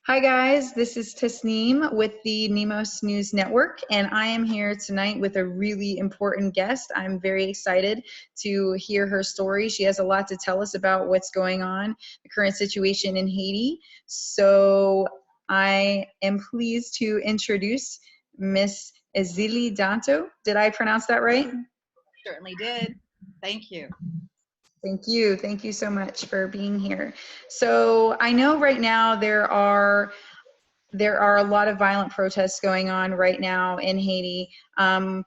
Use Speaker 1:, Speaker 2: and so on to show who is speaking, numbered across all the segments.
Speaker 1: Hi guys, this is Tasneem with the Nemos News Network, and I am here tonight with a really important guest. I'm very excited to hear her story. She has a lot to tell us about what's going on, the current situation in Haiti. So I am pleased to introduce Miss Èzili Dantò. Did I pronounce that right?
Speaker 2: Certainly did. Thank you.
Speaker 1: Thank you. Thank you so much for being here. So I know right now there are a lot of violent protests going on right now in Haiti. And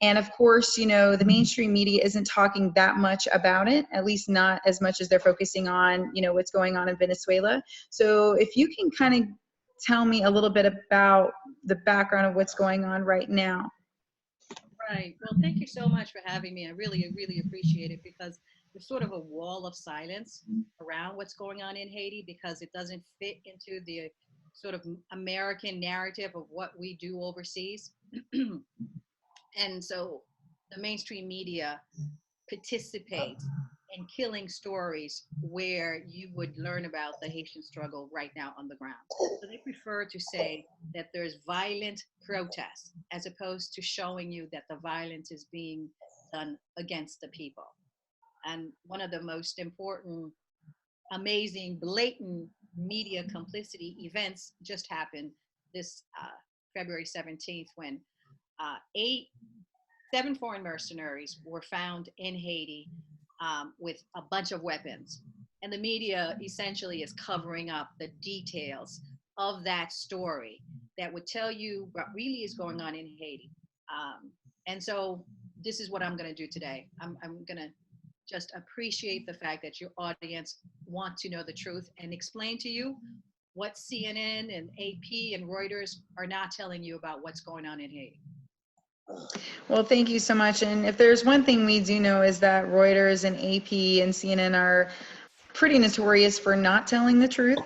Speaker 1: of course, you know, the mainstream media isn't talking that much about it, at least not as much as they're focusing on, you know, what's going on in Venezuela. So if you can kind of tell me a little bit about the background of what's going on right now.
Speaker 2: Right. Well, thank you so much for having me. I really, really appreciate it because there's sort of a wall of silence around what's going on in Haiti because it doesn't fit into the sort of American narrative of what we do overseas. And so the mainstream media participates in killing stories where you would learn about the Haitian struggle right now on the ground. So they prefer to say that there's violent protests as opposed to showing you that the violence is being done against the people. And one of the most important, amazing, blatant media complicity events just happened this February 17th when uh, eight 7 foreign mercenaries were found in Haiti with a bunch of weapons. And the media essentially is covering up the details of that story that would tell you what really is going on in Haiti. And so this is what I'm going to do today. I'm going to just appreciate the fact that your audience want to know the truth and explain to you what CNN and AP and Reuters are not telling you about what's going on in Haiti.
Speaker 1: Well, thank you so much. And if there's one thing we do know is that Reuters and AP and CNN are pretty notorious for not telling the truth.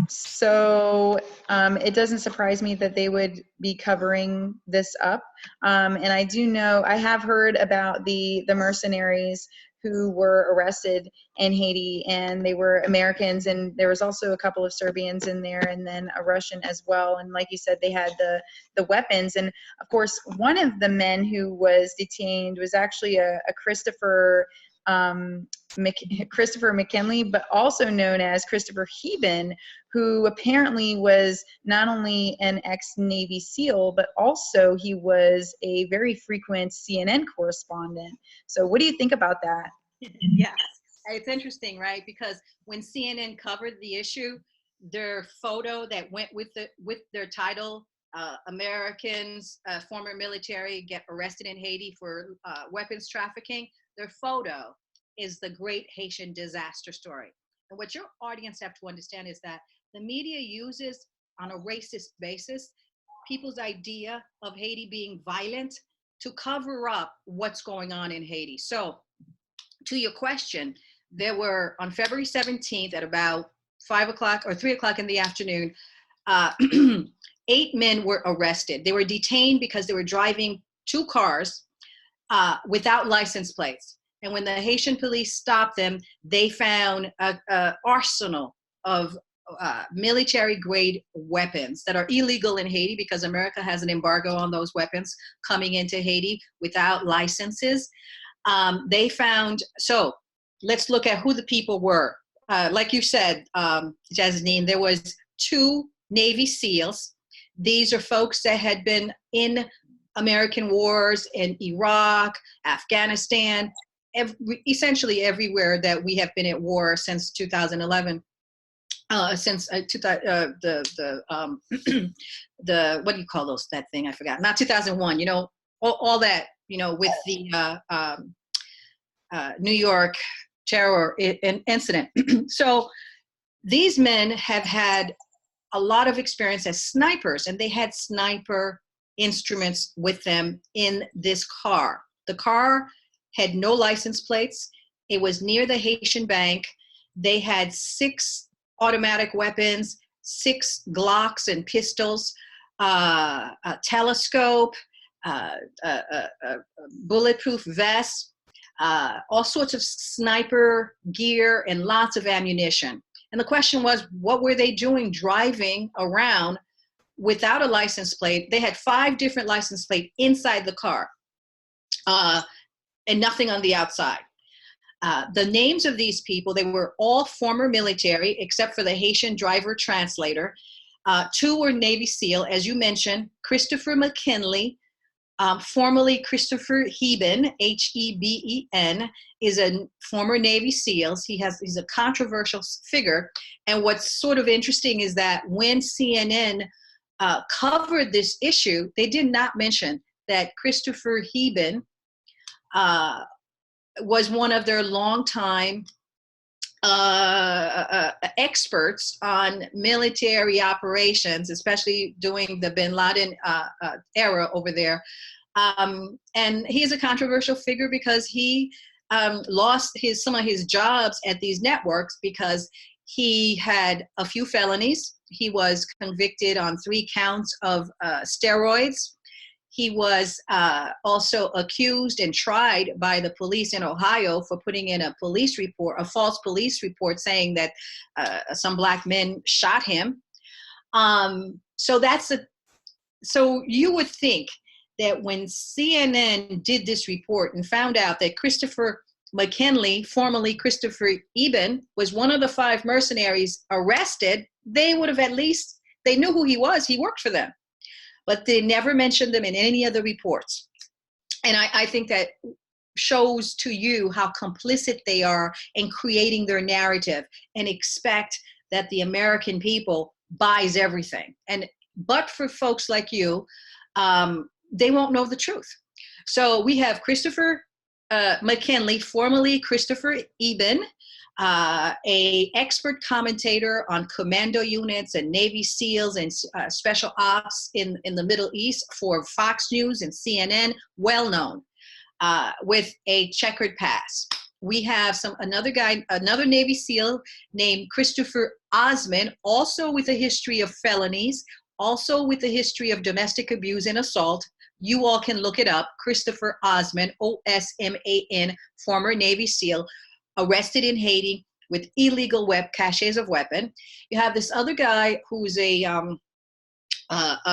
Speaker 1: So it doesn't surprise me that they would be covering this up. And I do know, I have heard about the mercenaries who were arrested in Haiti, and they were Americans, and there was also a couple of Serbians in there, and then a Russian as well. And like you said, they had the weapons. And of course, one of the men who was detained was actually a Christopher McKinley, but also known as Christopher Heben, who apparently was not only an ex-Navy SEAL, but also he was a very frequent CNN correspondent. So what do you think about that?
Speaker 2: Yes, it's interesting, right? Because when CNN covered the issue, their photo that went with their title, Americans, former military get arrested in Haiti for weapons trafficking, their photo is the Great Haitian Disaster Story. And what your audience have to understand is that the media uses, on a racist basis, people's idea of Haiti being violent to cover up what's going on in Haiti. So to your question, there were on February 17th at about 5 o'clock or 3 o'clock in the afternoon, 8 men were arrested. They were detained because they were driving 2 cars without license plates. And when the Haitian police stopped them, they found an arsenal of military-grade weapons that are illegal in Haiti because America has an embargo on those weapons coming into Haiti without licenses. They found, so let's look at who the people were. Like you said, Jasmine, there was 2 Navy SEALs. These are folks that had been in American wars in Iraq, Afghanistan, essentially everywhere that we have been at war since 2011. Since the what do you call those, that thing? I forgot. Not 2001. You know, all that. You know, with the New York terror incident. So these men have had a lot of experience as snipers, and they had sniper instruments with them in this car. The car had no license plates. It was near the Haitian bank. They had 6 automatic weapons, 6 Glocks and pistols, a telescope, bulletproof vests, all sorts of sniper gear, and lots of ammunition. And the question was, what were they doing driving around without a license plate? They had 5 different license plates inside the car and nothing on the outside. The names of these people, they were all former military, except for the Haitian driver translator. 2 were Navy SEAL, as you mentioned, Christopher McKinley, formerly Christopher Heben, H-E-B-E-N, is a former Navy SEAL. He's a controversial figure. And what's sort of interesting is that when CNN covered this issue, they did not mention that Christopher Heben was one of their longtime experts on military operations, especially during the Bin Laden era over there. And he's a controversial figure because he lost some of his jobs at these networks because he had a few felonies. He was convicted on 3 counts of steroids. He was also accused and tried by the police in Ohio for putting in a false police report saying that some black men shot him. So you would think that when CNN did this report and found out that Christopher McKinley, formerly Christopher Eben, was one of the 5 mercenaries arrested, they would have they knew who he was. He worked for them. But they never mentioned them in any of the reports. And I think that shows to you how complicit they are in creating their narrative and expect that the American people buys everything. But for folks like you, they won't know the truth. So we have Christopher McKinley, formerly Christopher Eben, a expert commentator on commando units and Navy SEALs and special ops in the Middle East for Fox News and CNN, well known, with a checkered past. We have another Navy SEAL named Christopher Osman, also with a history of felonies, also with a history of domestic abuse and assault. You all can look it up, Christopher Osman, O-S-M-A-N, former Navy SEAL, arrested in Haiti with illegal caches of weapon. You have this other guy who's a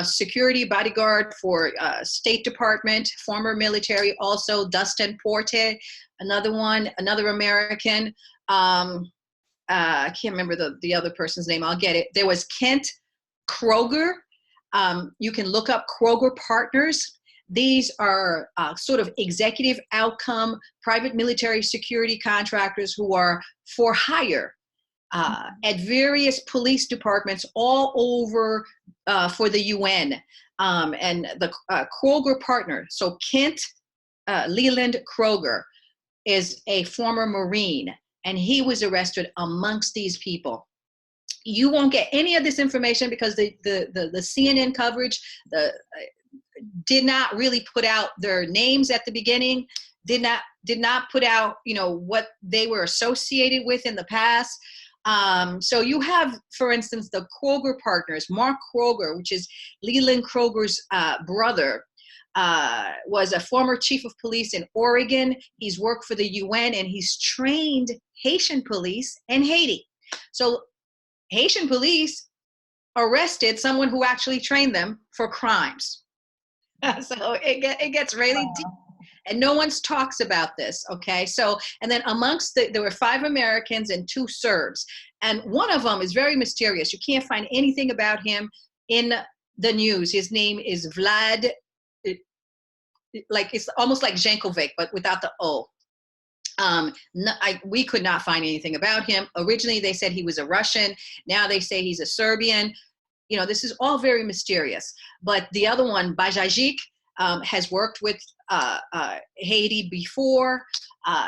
Speaker 2: security bodyguard for State Department, former military, also Dustin Porte, another American. I can't remember the other person's name. I'll get it. There was Kent Kroger. You can look up Kroger Partners. These are sort of executive outcome, private military security contractors who are for hire at various police departments all over for the UN. And the Kroger partner, so Kent Leland Kroger, is a former Marine, and he was arrested amongst these people. You won't get any of this information because the CNN coverage did not really put out their names at the beginning, did not put out, what they were associated with in the past. So you have, for instance, the Kroger partners. Mark Kroger, which is Leland Kroger's brother, was a former chief of police in Oregon. He's worked for the UN, and he's trained Haitian police in Haiti. So Haitian police arrested someone who actually trained them for crimes. So it gets really deep, and no one talks about this, okay? So, and then there were 5 Americans and 2 Serbs, and one of them is very mysterious. You can't find anything about him in the news. His name is Vlad, it's almost like Jankovic, but without the O. We could not find anything about him. Originally, they said he was a Russian. Now they say he's a Serbian. This is all very mysterious. But the other one, Bajajic, has worked with Haiti before.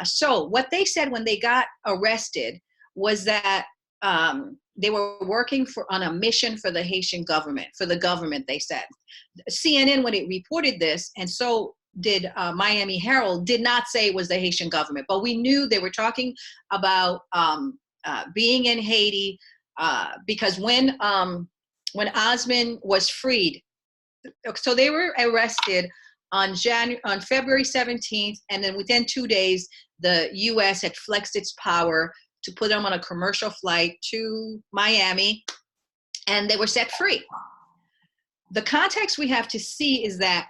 Speaker 2: So what they said when they got arrested was that they were working on a mission for the Haitian government, they said. CNN, when it reported this, and so did Miami Herald, did not say it was the Haitian government, but we knew they were talking about being in Haiti because when Osman was freed, so they were arrested on February 17th, and then within 2 days, the U.S. had flexed its power to put them on a commercial flight to Miami, and they were set free. The context we have to see is that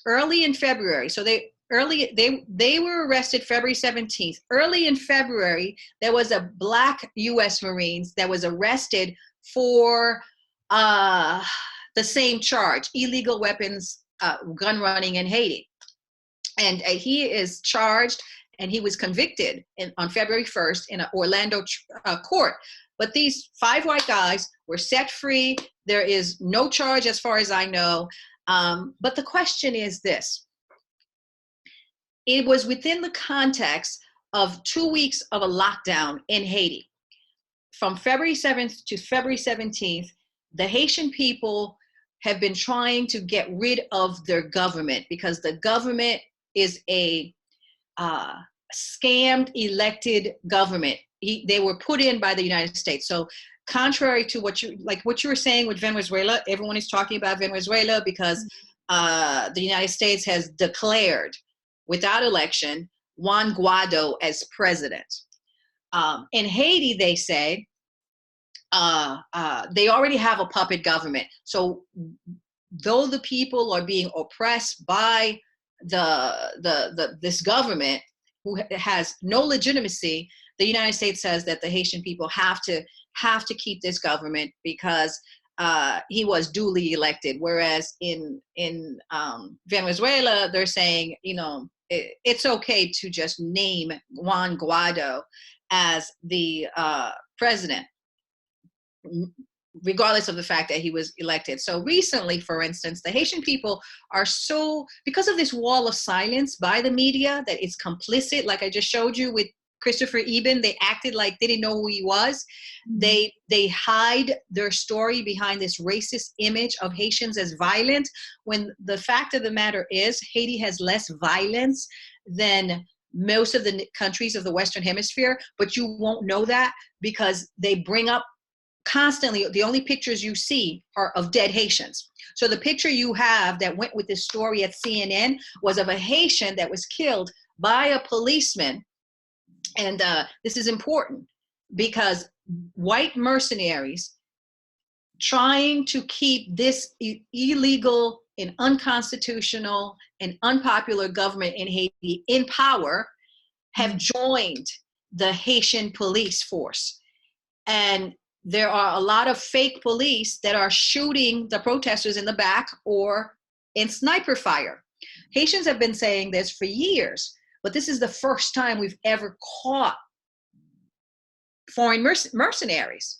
Speaker 2: early in February, so they were arrested February 17th. Early in February, there was a Black U.S. Marines that was arrested for the same charge, illegal weapons, gun running in Haiti. And he is charged, and he was convicted on February 1st in an Orlando court. But these 5 white guys were set free. There is no charge as far as I know. But the question is this. It was within the context of 2 weeks of a lockdown in Haiti. From February 7th to February 17th, the Haitian people have been trying to get rid of their government because the government is a scammed elected government. They were put in by the United States. So contrary to what you were saying with Venezuela, everyone is talking about Venezuela because the United States has declared without election Juan Guaido as president. In Haiti, they say they already have a puppet government. So though the people are being oppressed by this government who has no legitimacy, the United States says that the Haitian people have to keep this government because he was duly elected. Whereas in Venezuela, they're saying, it's okay to just name Juan Guaido as the president, regardless of the fact that he was elected. So recently, for instance, the Haitian people are because of this wall of silence by the media that is complicit, like I just showed you with Christopher Eben, they acted like they didn't know who he was. Mm-hmm. They hide their story behind this racist image of Haitians as violent, when the fact of the matter is Haiti has less violence than most of the countries of the Western Hemisphere, but you won't know that because they bring up constantly, the only pictures you see are of dead Haitians. So the picture you have that went with this story at CNN was of a Haitian that was killed by a policeman. And this is important because white mercenaries trying to keep this illegal and unconstitutional and unpopular government in Haiti in power have joined the Haitian police force. And there are a lot of fake police that are shooting the protesters in the back or in sniper fire. Haitians have been saying this for years, but this is the first time we've ever caught foreign mercenaries.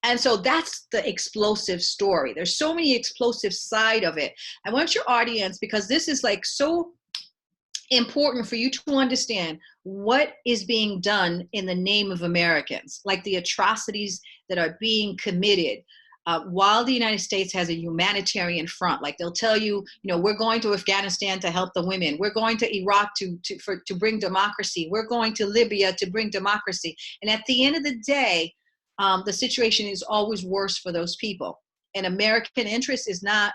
Speaker 2: And so that's the explosive story. There's so many explosive side of it. I want your audience, because this is like so important for you to understand what is being done in the name of Americans, like the atrocities that are being committed while the United States has a humanitarian front. Like they'll tell you, we're going to Afghanistan to help the women. We're going to Iraq to bring democracy. We're going to Libya to bring democracy. And at the end of the day, the situation is always worse for those people. And American interest is not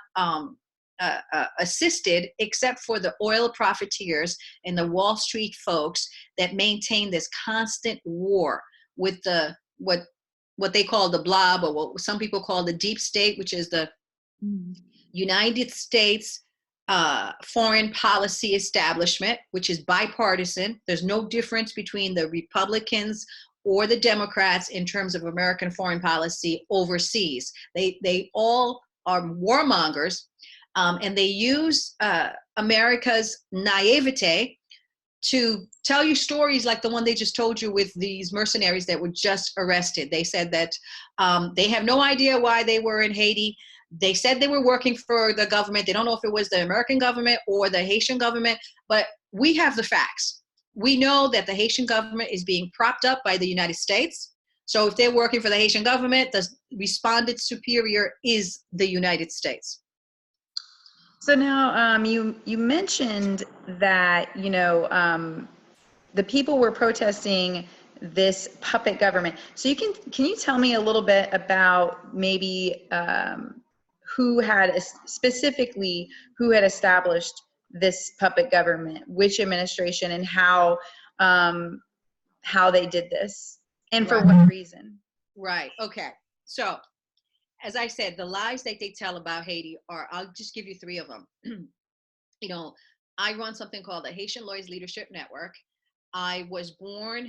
Speaker 2: assisted except for the oil profiteers and the Wall Street folks that maintain this constant war with what they call the blob, or what some people call the deep state, which is the United States foreign policy establishment, which is bipartisan. There's no difference between the Republicans or the Democrats in terms of American foreign policy overseas. They all are warmongers, and they use America's naivete to tell you stories like the one they just told you with these mercenaries that were just arrested. They said that they have no idea why they were in Haiti. They said they were working for the government. They don't know if it was the American government or the Haitian government, but we have the facts. We know that the Haitian government is being propped up by the United States. So if they're working for the Haitian government, the respondent superior is the United States.
Speaker 1: So now you mentioned that, the people were protesting this puppet government. So can you tell me a little bit about maybe who had established this puppet government, which administration, and how how they did this and for
Speaker 2: Right.
Speaker 1: what reason.
Speaker 2: Right. Okay. So, as I said, the lies that they tell about Haiti are, I'll just give you three of them. You know, I run something called the Haitian Lawyers Leadership Network. I was born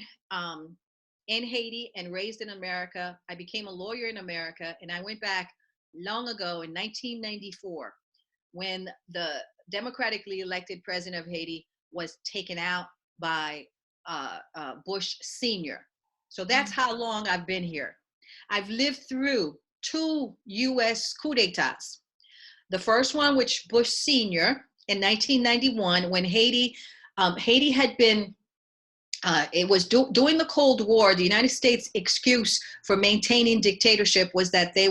Speaker 2: in Haiti and raised in America. I became a lawyer in America, and I went back long ago in 1994 when the democratically elected president of Haiti was taken out by Bush Sr. So that's how long I've been here. I've lived through 2 U.S. coup d'etats. The first one, which Bush Sr. in 1991, when Haiti had been, it was during the Cold War. The United States excuse for maintaining dictatorship was that they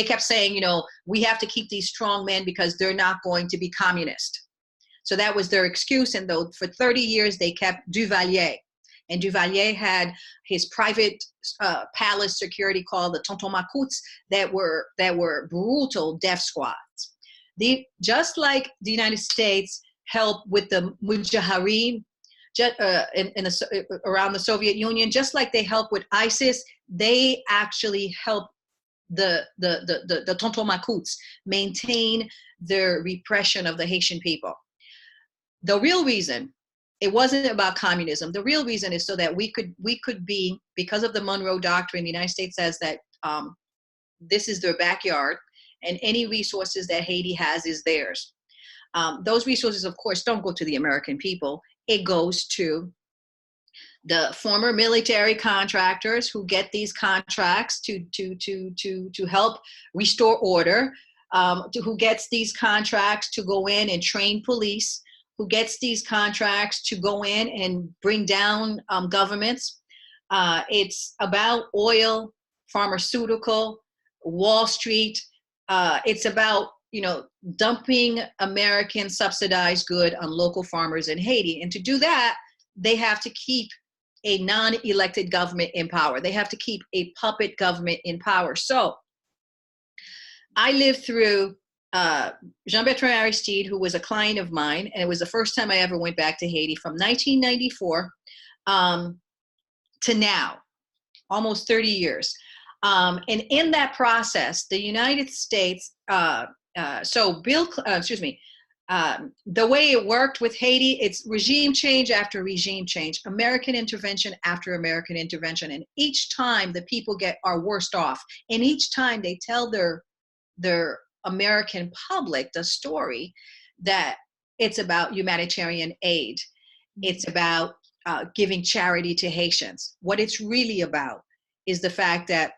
Speaker 2: kept saying, you know, we have to keep these strong men because they're not going to be communist. So that was their excuse. And though for 30 years they kept Duvalier. And Duvalier had his private palace security called the Tonton Macoutes that were brutal death squads. Just like the United States helped with the Mujahideen around the Soviet Union, just like they helped with ISIS, they actually helped the Tonton Macoutes maintain their repression of the Haitian people. The real reason, it wasn't about communism. The real reason is so that we could be, because of the Monroe Doctrine, the United States says that this is their backyard and any resources that Haiti has is theirs. Those resources, of course, don't go to the American people. It goes to the former military contractors who get these contracts to help restore order, who gets these contracts to go in and train police, who gets these contracts to go in and bring down governments. It's about oil, pharmaceutical, Wall Street. It's about, you know, dumping American subsidized good on local farmers in Haiti. And to do that, they have to keep a non-elected government in power. They have to keep a puppet government in power. So I lived through Jean-Bertrand Aristide, who was a client of mine, and it was the first time I ever went back to Haiti, from 1994 to now, almost 30 years. And in that process, the United States, the way it worked with Haiti, it's regime change after regime change, American intervention after American intervention. And each time the people are worse off. And each time they tell their American public the story that it's about humanitarian aid. It's about giving charity to Haitians. What it's really about is the fact that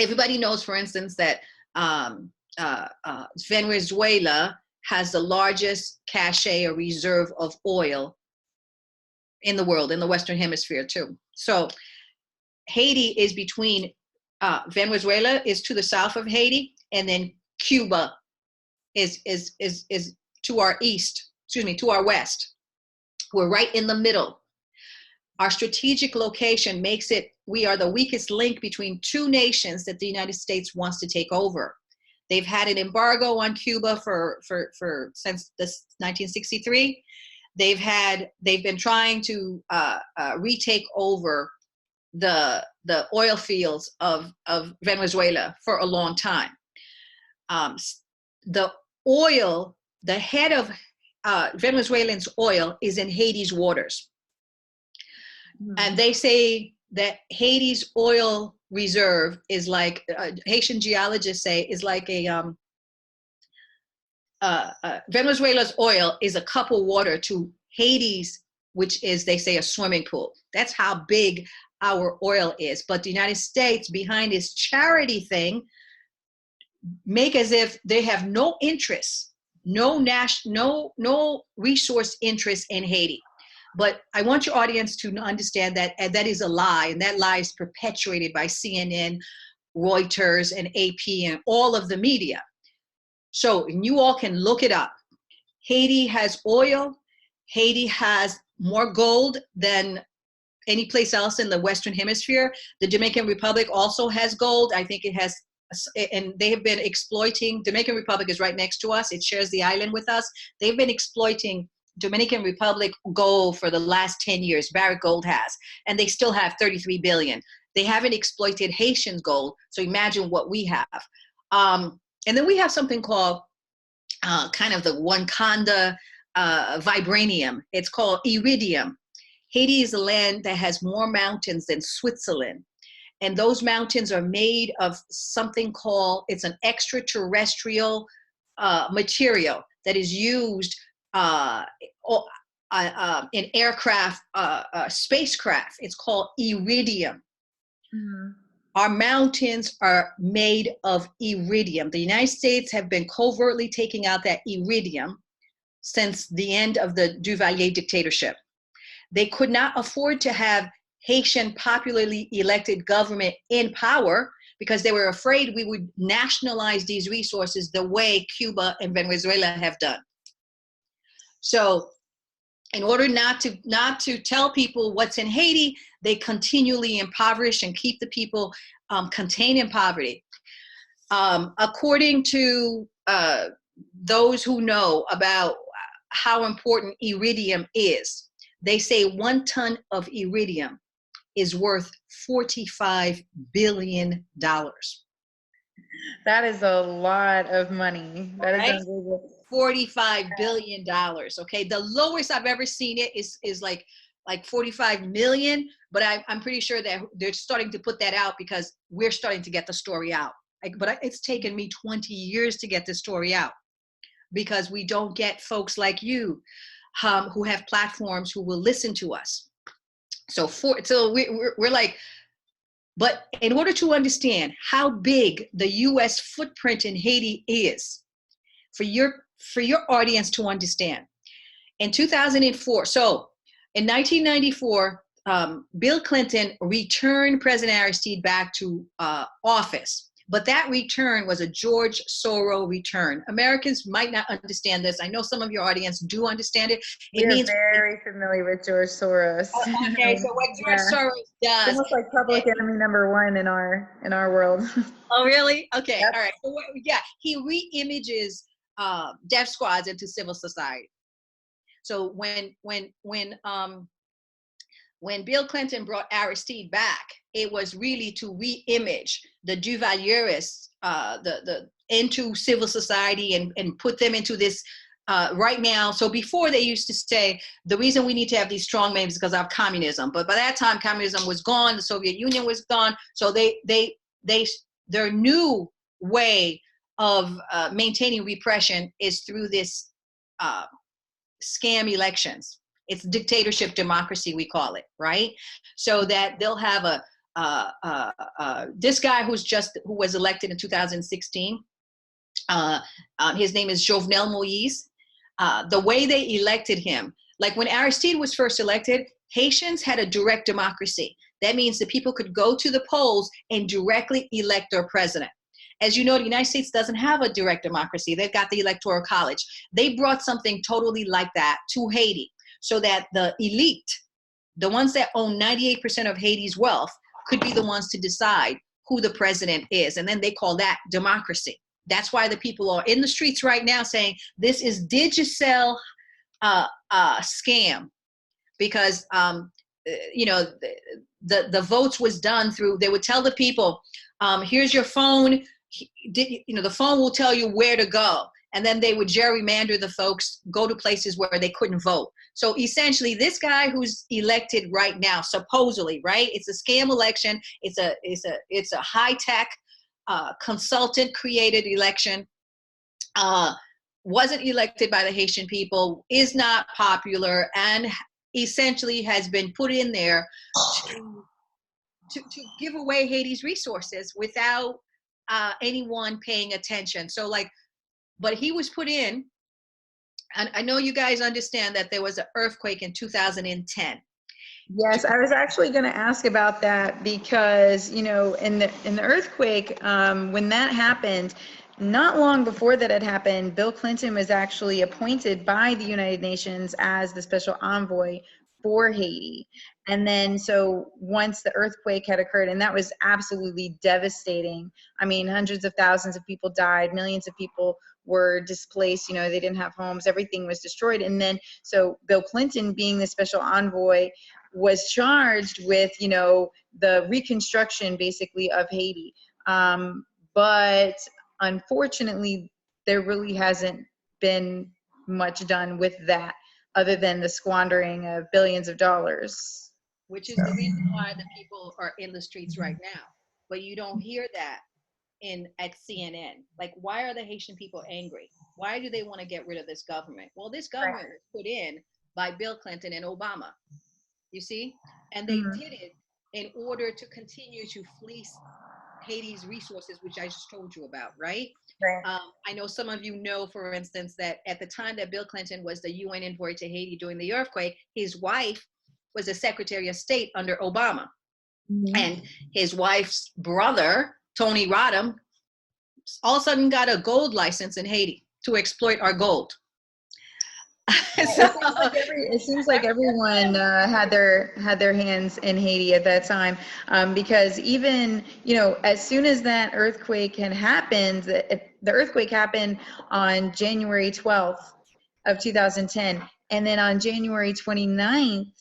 Speaker 2: everybody knows, for instance, that Venezuela has the largest cache or reserve of oil in the world, in the Western Hemisphere too. So Haiti is between, Venezuela is to the south of Haiti, and then Cuba is to our east, to our west. We're right in the middle. Our strategic location makes it, we are the weakest link between two nations that the United States wants to take over. They've had an embargo on Cuba since 1963. They've been trying to retake over the oil fields of Venezuela for a long time. The head of Venezuelan's oil is in Haiti's waters. Mm-hmm. And they say that Haiti's oil reserve is like, Haitian geologists say, is like Venezuela's oil is a cup of water to Haiti's, which is, they say, a swimming pool. That's how big our oil is. But the United States, behind this charity thing, make as if they have no interest, no resource interest in Haiti. But I want your audience to understand that that is a lie, and that lie is perpetuated by CNN, Reuters, and AP, and all of the media. So, and you all can look it up. Haiti has oil. Haiti has more gold than any place else in the Western Hemisphere. The Dominican Republic also has gold. I think it has, and they have been exploiting. Dominican Republic is right next to us. It shares the island with us. They've been exploiting Dominican Republic gold for the last 10 years. Barrick Gold has, and they still have 33 billion. They haven't exploited Haitian gold, so imagine what we have. And then we have something called kind of the Wakanda vibranium. It's called iridium. Haiti is a land that has more mountains than Switzerland. And those mountains are made of something called, it's an extraterrestrial material that is used in aircraft, spacecraft. It's called iridium. Mm-hmm. Our mountains are made of iridium. The United States have been covertly taking out that iridium since the end of the Duvalier dictatorship. They could not afford to have Haitian popularly elected government in power because they were afraid we would nationalize these resources the way Cuba and Venezuela have done. So in order not to tell people what's in Haiti, they continually impoverish and keep the people contained in poverty. According to those who know about how important iridium is, they say 1 ton of iridium is worth $45 billion.
Speaker 1: That is a lot of money. That is unbelievable.
Speaker 2: $45 billion. Okay, the lowest I've ever seen it is like 45 million, but I'm pretty sure that they're starting to put that out because we're starting to get the story out. But it's taken me 20 years to get this story out because we don't get folks like you who have platforms who will listen to us. So we're like, but in order to understand how big the U.S. footprint in Haiti is, for your audience to understand, in 2004, so in 1994, Bill Clinton returned President Aristide back to office. But that return was a George Soros return. Americans might not understand this. I know some of your audience do understand it.
Speaker 1: We're very familiar with George Soros.
Speaker 2: Okay, so what George Soros does.
Speaker 1: It's almost like public enemy number one in our world.
Speaker 2: Oh, really? Okay,
Speaker 1: Yep.
Speaker 2: all right. So, yeah, he re-images death squads into civil society. So when Bill Clinton brought Aristide back, it was really to re-image the Duvalierists into civil society and put them into this right now. So before they used to say, the reason we need to have these strong men is because of communism. But by that time, communism was gone. The Soviet Union was gone. So their new way of maintaining repression is through this scam elections. It's dictatorship democracy, we call it, right? So that they'll have this guy who was elected in 2016. His name is Jovenel Moïse. The way they elected him, like when Aristide was first elected, Haitians had a direct democracy. That means that people could go to the polls and directly elect their president. As you know, the United States doesn't have a direct democracy. They've got the Electoral College. They brought something totally like that to Haiti, so that the elite, the ones that own 98% of Haiti's wealth, could be the ones to decide who the president is. And then they call that democracy. That's why the people are in the streets right now saying this is Digicel scam, because the votes was done through, they would tell the people, here's your phone, the phone will tell you where to go. And then they would gerrymander the folks, go to places where they couldn't vote. So essentially, this guy who's elected right now, supposedly, right? It's a scam election. It's a high-tech consultant created election. Wasn't elected by the Haitian people, is not popular, and essentially has been put in there to give away Haiti's resources without anyone paying attention. So but he was put in, and I know you guys understand that there was an earthquake in 2010.
Speaker 1: Yes, I was actually going to ask about that because, in the earthquake, when that happened, not long before that had happened, Bill Clinton was actually appointed by the United Nations as the special envoy for Haiti. And then, so once the earthquake had occurred, and that was absolutely devastating. I mean, hundreds of thousands of people died, millions of people were displaced. You know, they didn't have homes. Everything was destroyed. And then, so Bill Clinton, being the special envoy, was charged with, you know, the reconstruction basically of Haiti. But unfortunately, there really hasn't been much done with that, other than the squandering of billions of dollars.
Speaker 2: Which is the reason why the people are in the streets right now. But you don't hear that at CNN. Like, why are the Haitian people angry? Why do they want to get rid of this government? Well, this government was put in by Bill Clinton and Obama, you see? And they did it in order to continue to fleece Haiti's resources, which I just told you about, right? I know some of you know, for instance, that at the time that Bill Clinton was the UN envoy to Haiti during the earthquake, his wife was a Secretary of State under Obama. And his wife's brother, Tony Rodham, all of a sudden got a gold license in Haiti to exploit our gold.
Speaker 1: It seems like everyone had their hands in Haiti at that time, because even, you know, as soon as that earthquake had happened, the earthquake happened on January 12th of 2010, and then on January 29th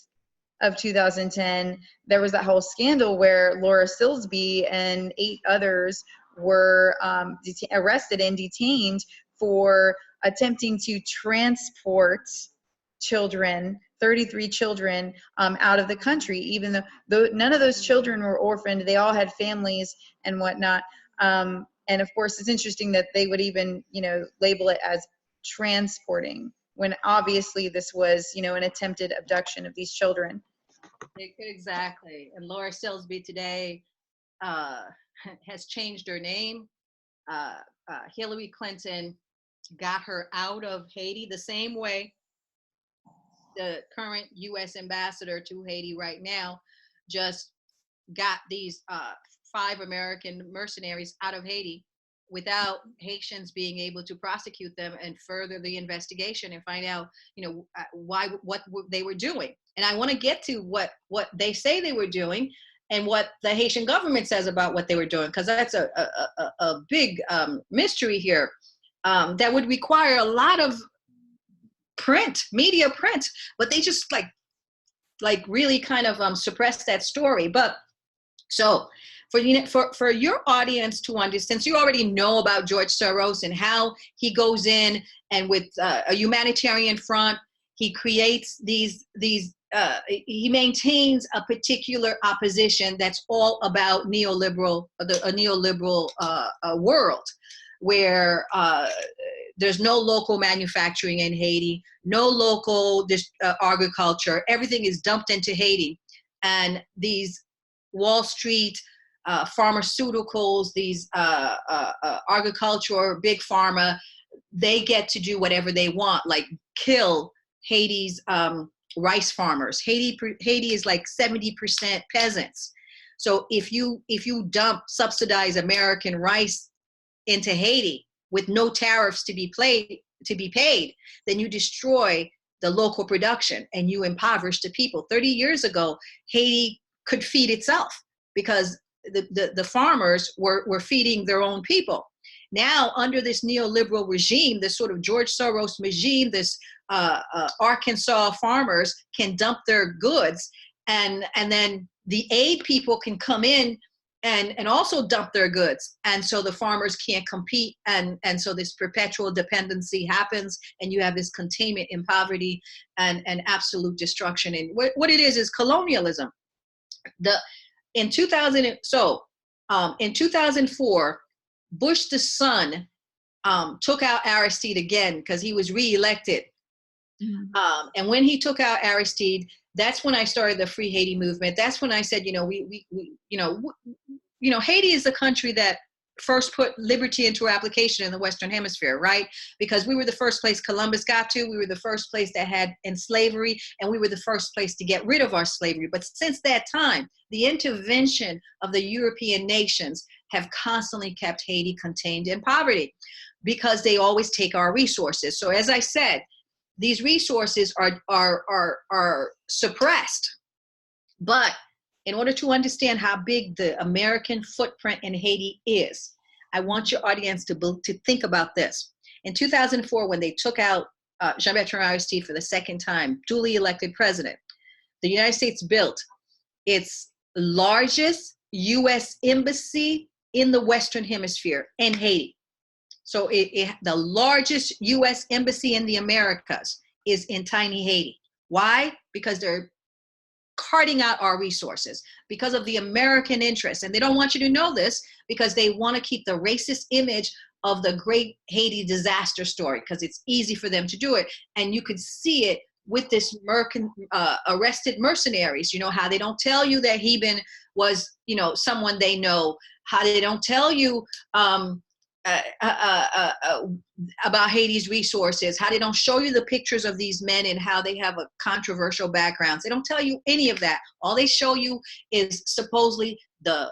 Speaker 1: of 2010, there was that whole scandal where Laura Silsby and 8 others were arrested and detained for attempting to transport children, 33 children, out of the country, even though none of those children were orphaned. They all had families and whatnot. And of course, it's interesting that they would even, you know, label it as transporting, when obviously this was, you know, an attempted abduction of these children.
Speaker 2: Exactly. And Laura Silsby today has changed her name. Hillary Clinton got her out of Haiti the same way the current U.S. ambassador to Haiti right now just got these 5 American mercenaries out of Haiti without Haitians being able to prosecute them and further the investigation and find out, you know, what they were doing. And I want to get to what they say they were doing and what the Haitian government says about what they were doing, because that's a big mystery here that would require a lot of media print, but they just like really kind of suppress that story. But so for your audience to understand, since you already know about George Soros and how he goes in and with a humanitarian front, he creates he maintains a particular opposition that's all about a neoliberal world where there's no local manufacturing in Haiti, no local agriculture. Everything is dumped into Haiti. And these Wall Street pharmaceuticals, these agriculture, big pharma, they get to do whatever they want, like kill Haiti's rice farmers. Haiti is like 70% peasants. So if you subsidize American rice into Haiti with no tariffs to be paid, then you destroy the local production and you impoverish the people. 30 years ago, Haiti could feed itself because the farmers were feeding their own people. Now, under this neoliberal regime, this sort of George Soros regime, this Arkansas farmers can dump their goods, and then the aid people can come in and also dump their goods. And so the farmers can't compete. And so this perpetual dependency happens, and you have this containment in poverty and absolute destruction. And what it is colonialism. In 2004, Bush the son took out Aristide again because he was reelected. Mm-hmm. And when he took out Aristide, that's when I started the Free Haiti movement. That's when I said, Haiti is the country that first put liberty into application in the Western Hemisphere, right? Because we were the first place Columbus got to. We were the first place that had slavery, and we were the first place to get rid of our slavery. But since that time, the intervention of the European nations have constantly kept Haiti contained in poverty because they always take our resources. So as I said, these resources are suppressed. But in order to understand how big the American footprint in Haiti is, I want your audience to think about this. In 2004, when they took out Jean-Bertrand Aristide for the second time, duly elected president, the United States built its largest U.S. embassy in the Western Hemisphere in Haiti. So the largest U.S. embassy in the Americas is in tiny Haiti. Why? Because they're carting out our resources because of the American interest. And they don't want you to know this because they want to keep the racist image of the great Haiti disaster story because it's easy for them to do it. And you could see it with this arrested mercenaries, you know, how they don't tell you that Heben was, you know, someone they know, how they don't tell you about Haiti's resources, how they don't show you the pictures of these men and how they have a controversial backgrounds. They don't tell you any of that. All they show you is supposedly the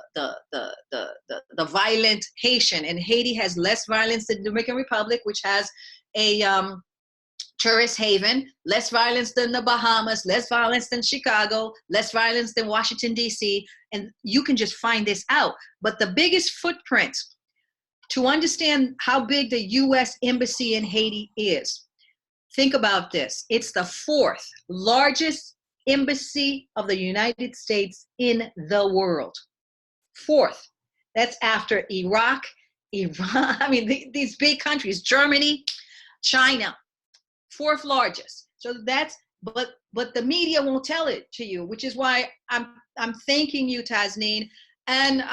Speaker 2: violent Haitian, and Haiti has less violence than the Dominican Republic, which has a tourist haven, less violence than the Bahamas, less violence than Chicago, less violence than Washington, D.C., and you can just find this out. But the biggest footprint to understand how big the U.S. Embassy in Haiti is, think about this. It's the fourth largest embassy of the United States in the world. Fourth. That's after Iraq, Iran, I mean, these big countries, Germany, China, fourth largest. So that's, but the media won't tell it to you, which is why I'm thanking you, Tasneem, and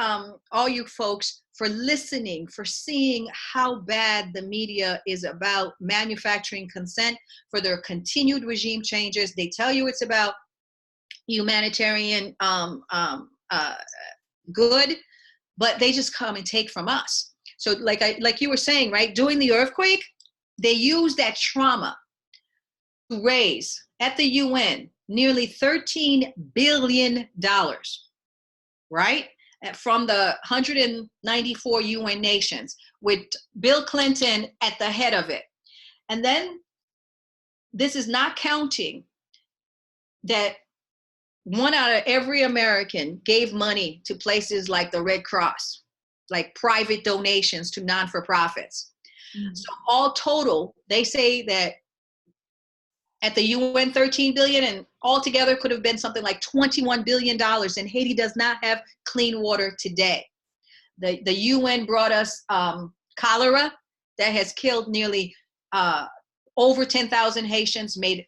Speaker 2: all you folks for listening, for seeing how bad the media is about manufacturing consent for their continued regime changes. They tell you it's about humanitarian good, but they just come and take from us. So like you were saying, right, during the earthquake, they used that trauma to raise at the UN nearly $13 billion, right? From the 194 UN nations, with Bill Clinton at the head of it. And then this is not counting that 1 out of every American gave money to places like the Red Cross, like private donations to non-for-profits. Mm-hmm. So all total, they say that at the UN 13 billion, and altogether could have been something like $21 billion, and Haiti does not have clean water today. The UN brought us cholera that has killed nearly over 10,000 Haitians, made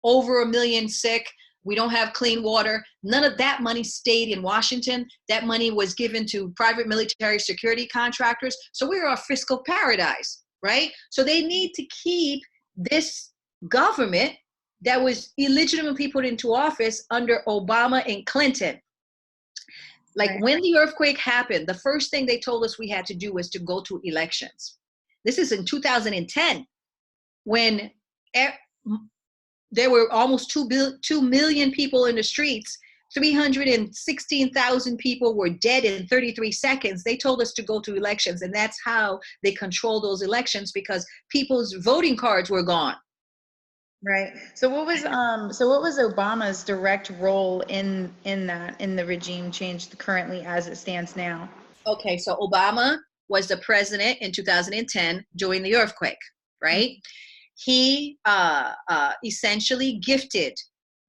Speaker 2: over 1 million sick. We don't have clean water. None of that money stayed in Washington. That money was given to private military security contractors. So we're a fiscal paradise, right? So they need to keep this government that was illegitimately put into office under Obama and Clinton. Like right. When the earthquake happened, the first thing they told us we had to do was to go to elections. This is in 2010, when there were almost 2 million people in the streets. 316,000 people were dead in 33 seconds. They told us to go to elections, and that's how they controlled those elections, because people's voting cards were gone.
Speaker 1: Right. So what was Obama's direct role in the regime change currently as it stands now?
Speaker 2: Okay, so Obama was the president in 2010 during the earthquake, right? Mm-hmm. He essentially gifted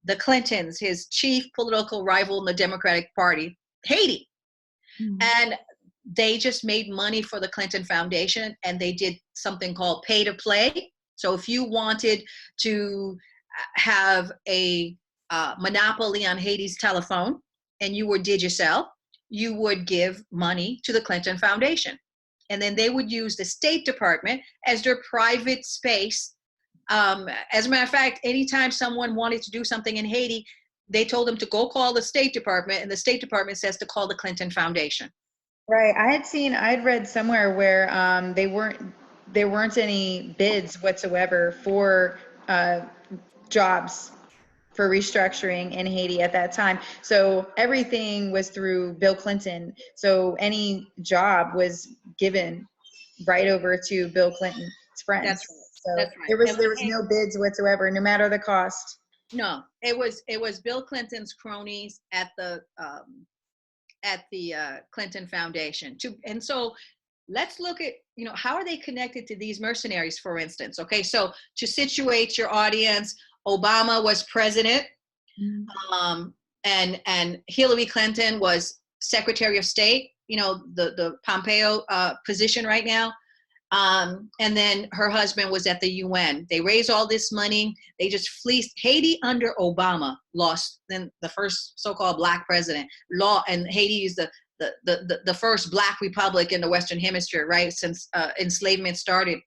Speaker 2: the Clintons, his chief political rival in the Democratic Party, Haiti. Mm-hmm. And they just made money for the Clinton Foundation, and they did something called pay to play. So if you wanted to have a monopoly on Haiti's telephone and you were Digicel, you would give money to the Clinton Foundation. And then they would use the State Department as their private space. As a matter of fact, anytime someone wanted to do something in Haiti, they told them to go call the State Department, and the State Department says to call the Clinton Foundation.
Speaker 1: Right. I had read somewhere where there weren't any bids whatsoever for jobs for restructuring in Haiti at that time. So everything was through Bill Clinton. So any job was given right over to Bill Clinton's friends.
Speaker 2: That's right.
Speaker 1: So
Speaker 2: That's right.
Speaker 1: there was no bids whatsoever, no matter the cost.
Speaker 2: No, it was Bill Clinton's cronies at the Clinton Foundation. And so let's look at, you know, how are they connected to these mercenaries, for instance? Okay, so to situate your audience, Obama was president, and Hillary Clinton was Secretary of State, you know, the Pompeo position right now. And then her husband was at the UN. They raised all this money. They just fleeced Haiti under Obama, lost then the first so-called black president. And Haiti is the first black republic in the Western Hemisphere, right? Since enslavement started,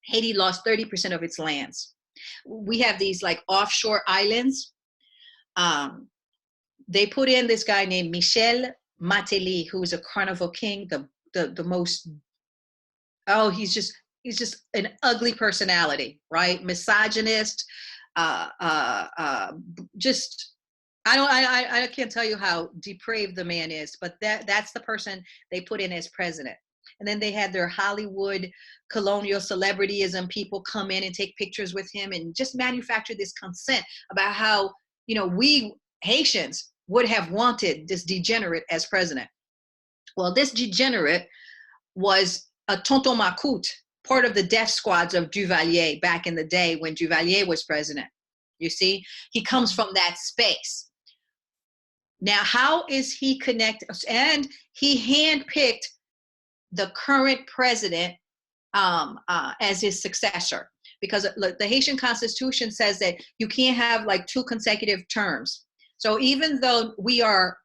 Speaker 2: Haiti lost 30% of its lands. We have these like offshore islands. They put in this guy named Michel Martelly, who is a carnival king, the most, oh, he's just an ugly personality, right? Misogynist, just, I can't tell you how depraved the man is, but that's the person they put in as president. And then they had their Hollywood colonial celebrityism people come in and take pictures with him and just manufacture this consent about how, you know, we Haitians would have wanted this degenerate as president. Well, this degenerate was a tonton macoute, part of the death squads of Duvalier back in the day when Duvalier was president. You see, he comes from that space. Now, how is he connected? And he handpicked the current president as his successor, because the Haitian Constitution says that you can't have like 2 consecutive terms. So even though we are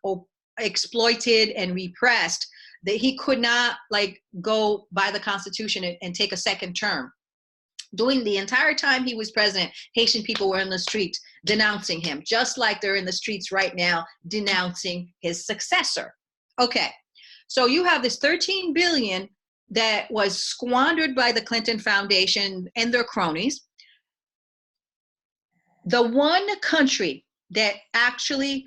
Speaker 2: exploited and repressed, that he could not like go by the Constitution and take a second term. During the entire time he was president, Haitian people were in the streets denouncing him, just like they're in the streets right now denouncing his successor. Okay, so you have this 13 billion that was squandered by the Clinton Foundation and their cronies. The one country that actually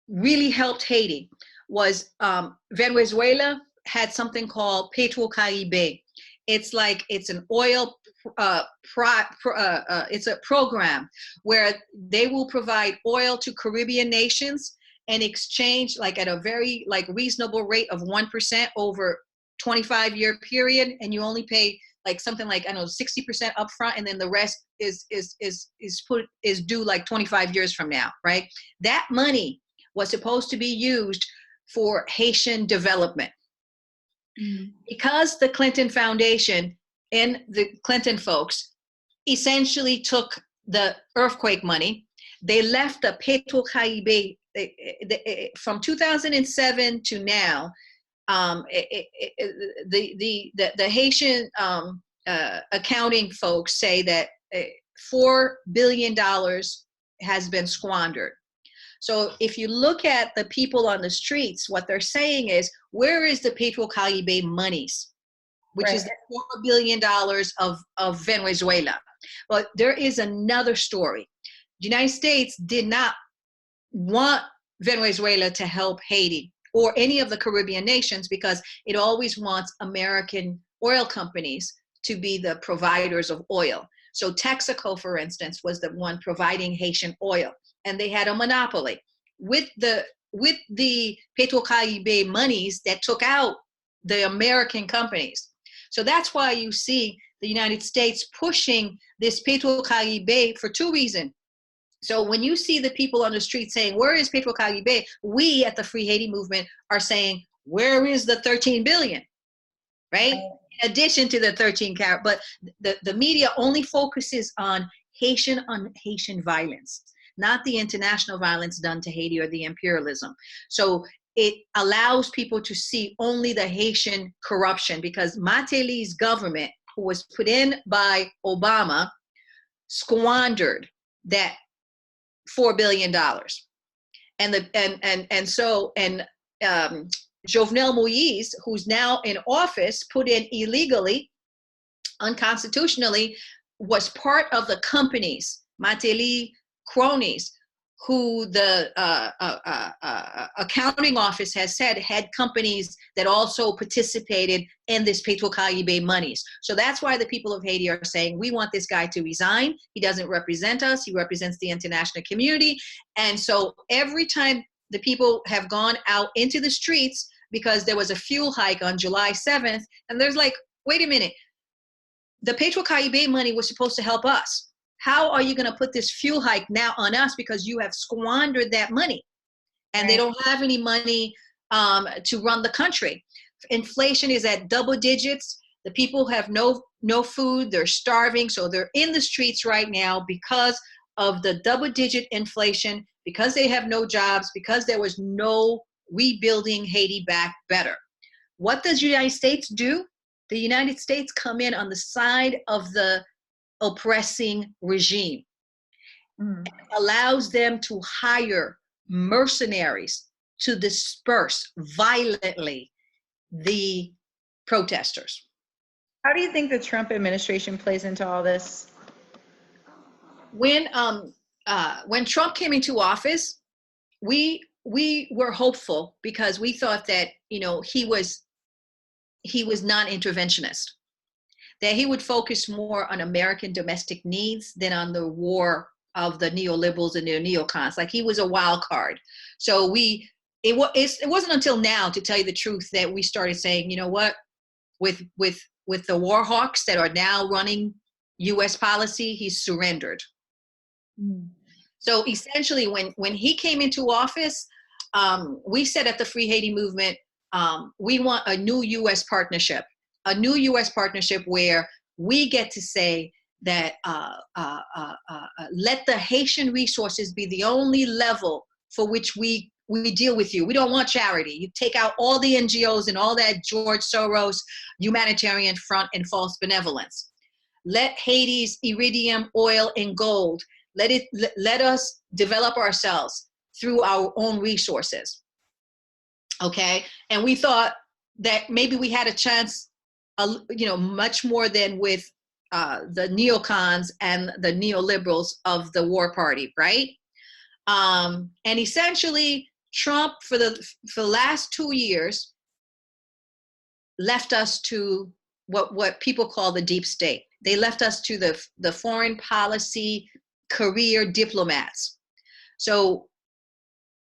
Speaker 2: really helped Haiti was Venezuela. Had something called Petrocaribe. It's like, it's an oil, it's a program where they will provide oil to Caribbean nations in exchange, like at a very like reasonable rate of 1% over 25-year period, and you only pay like something like, I don't know, 60% upfront, and then the rest is due like 25 years from now, right? That money was supposed to be used for Haitian development. Because the Clinton Foundation and the Clinton folks essentially took the earthquake money, they left the Petrocaribe from 2007 to now. The Haitian accounting folks say that $4 billion has been squandered. So if you look at the people on the streets, what they're saying is, where is the Petrocaribe monies, which is the $4 billion of Venezuela? But there is another story. The United States did not want Venezuela to help Haiti or any of the Caribbean nations, because it always wants American oil companies to be the providers of oil. So Texaco, for instance, was the one providing Haitian oil, and they had a monopoly with the Petrocaribe monies that took out the American companies. So that's why you see the United States pushing this Petrocaribe for 2 reasons. So when you see the people on the street saying, where is Petrocaribe? We at the Free Haiti movement are saying, where is the 13 billion, right? In addition to the 13 carat, but the media only focuses on Haitian violence, not the international violence done to Haiti or the imperialism. So it allows people to see only the Haitian corruption, because Martelly's government, who was put in by Obama, squandered that $4 billion. Jovenel Moïse, who's now in office, put in illegally, unconstitutionally, was part of the companies, Martelly cronies, who the accounting office has said had companies that also participated in this Petrocaribe monies. So that's why the people of Haiti are saying, we want this guy to resign. He doesn't represent us. He represents the international community. And so every time the people have gone out into the streets because there was a fuel hike on July 7th. And there's like, wait a minute, the Petro-Caribe money was supposed to help us. How are you going to put this fuel hike now on us because you have squandered that money? And they don't have any money to run the country. Inflation is at double digits. The people have no food. They're starving. So they're in the streets right now because of the double-digit inflation, because they have no jobs, because there was no rebuilding Haiti back better. What does the United States do? The United States come in on the side of the oppressing regime. It allows them to hire mercenaries to disperse violently the protesters.
Speaker 1: How do you think the Trump administration plays into all this?
Speaker 2: When Trump came into office, we were hopeful because we thought that, you know, he was non-interventionist, that he would focus more on American domestic needs than on the war of the neoliberals and their neocons. Like, he was a wild card. So it wasn't until now, to tell you the truth, that we started saying, you know what, with the war hawks that are now running U.S. policy, he's surrendered. So essentially, when he came into office, we said at the Free Haiti movement, we want a new U.S. partnership where we get to say that let the Haitian resources be the only level for which we deal with you. We don't want charity. You take out all the NGOs and all that George Soros humanitarian front and false benevolence. Let Haiti's iridium, oil, and gold, let us develop ourselves through our own resources. Okay, and we thought that maybe we had a chance, you know, much more than with the neocons and the neoliberals of the war party, right? And essentially, Trump for the last 2 years left us to what people call the deep state. They left us to the foreign policy career diplomats. So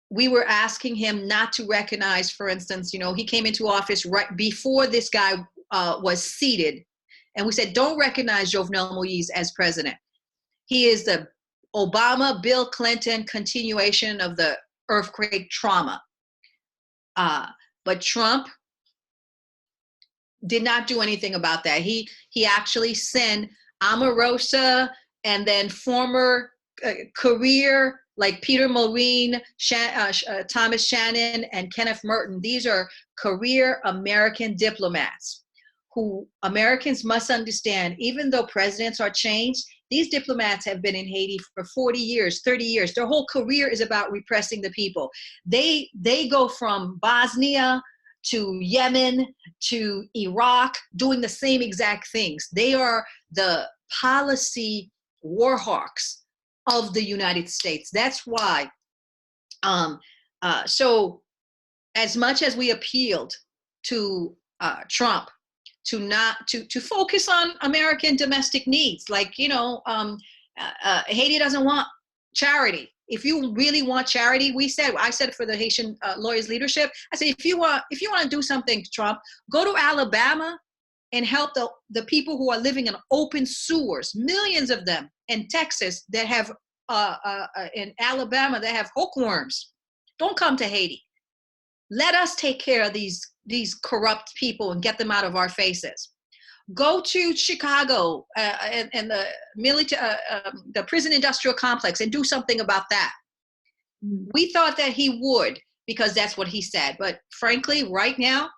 Speaker 2: we were asking him not to recognize, for instance, you know, he came into office right before this guy was seated. And we said, don't recognize Jovenel Moïse as president. He is the Obama, Bill Clinton continuation of the earthquake trauma. But Trump did not do anything about that. He actually sent Omarosa and then former career like Peter Maureen, Thomas Shannon, and Kenneth Merton. These are career American diplomats who Americans must understand, even though presidents are changed, these diplomats have been in Haiti for 40 years, 30 years. Their whole career is about repressing the people. They go from Bosnia to Yemen to Iraq, doing the same exact things. They are the policy war hawks of the United States. That's why. So as much as we appealed to Trump to focus on American domestic needs, like, you know, Haiti doesn't want charity. If you really want charity, I said for the Haitian lawyers leadership, I said, if you want to do something, Trump, go to Alabama and help the people who are living in open sewers, millions of them in Texas that have, in Alabama that have hookworms. Don't come to Haiti. Let us take care of these corrupt people and get them out of our faces. Go to Chicago and the the prison industrial complex and do something about that. We thought that he would, because that's what he said. But frankly, right now,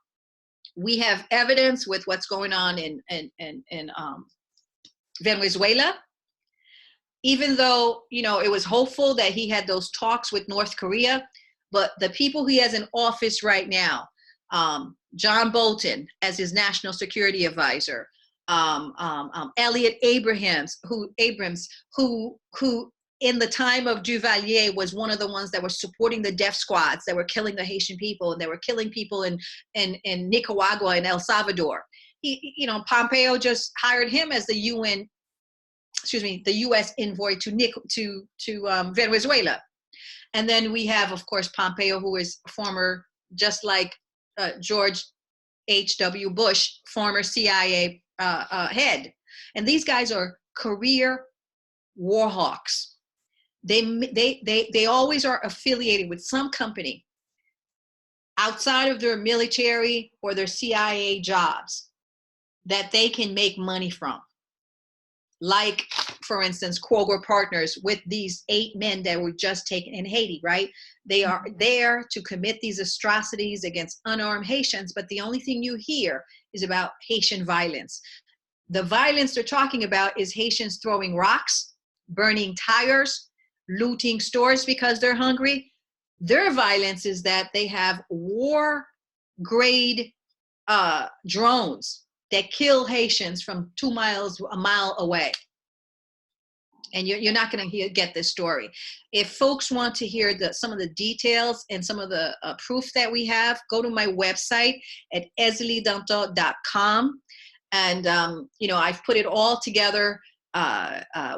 Speaker 2: we have evidence with what's going on in Venezuela. Even though, you know, it was hopeful that he had those talks with North Korea, but the people he has in office right now, John Bolton as his national security advisor, Elliot Abrams, who in the time of Duvalier was one of the ones that were supporting the death squads that were killing the Haitian people, and they were killing people in Nicaragua and El Salvador. You know, Pompeo just hired him as the U.S. envoy to Venezuela. And then we have, of course, Pompeo, who is former, just like George H.W. Bush, former CIA head. And these guys are career war hawks. They always are affiliated with some company outside of their military or their CIA jobs that they can make money from. Like, for instance, Kroger Partners with these 8 men that were just taken in Haiti, right? They are there to commit these atrocities against unarmed Haitians, but the only thing you hear is about Haitian violence. The violence they're talking about is Haitians throwing rocks, burning tires, looting stores because they're hungry. Their violence is that they have war-grade drones that kill Haitians from a mile away. And you're not going to get this story. If folks want to hear some of the details and some of the proof that we have, go to my website at EziliDantò.com. And, I've put it all together.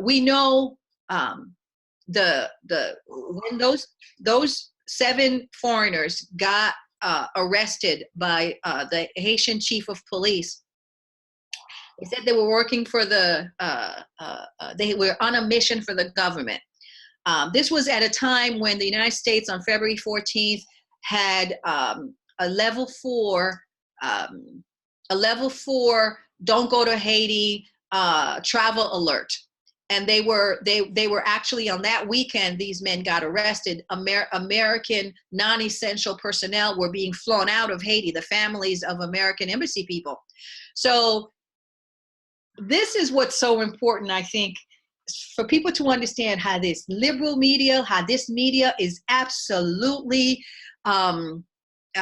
Speaker 2: We know when those 7 foreigners got arrested by the Haitian chief of police, they said they were working for they were on a mission for the government. This was at a time when the United States on February 14th had a level 4, don't go to Haiti, travel alert. And they were actually on that weekend, these men got arrested. American non-essential personnel were being flown out of Haiti, the families of American embassy people. So this is what's so important, I think, for people to understand how this liberal media, how this media is absolutely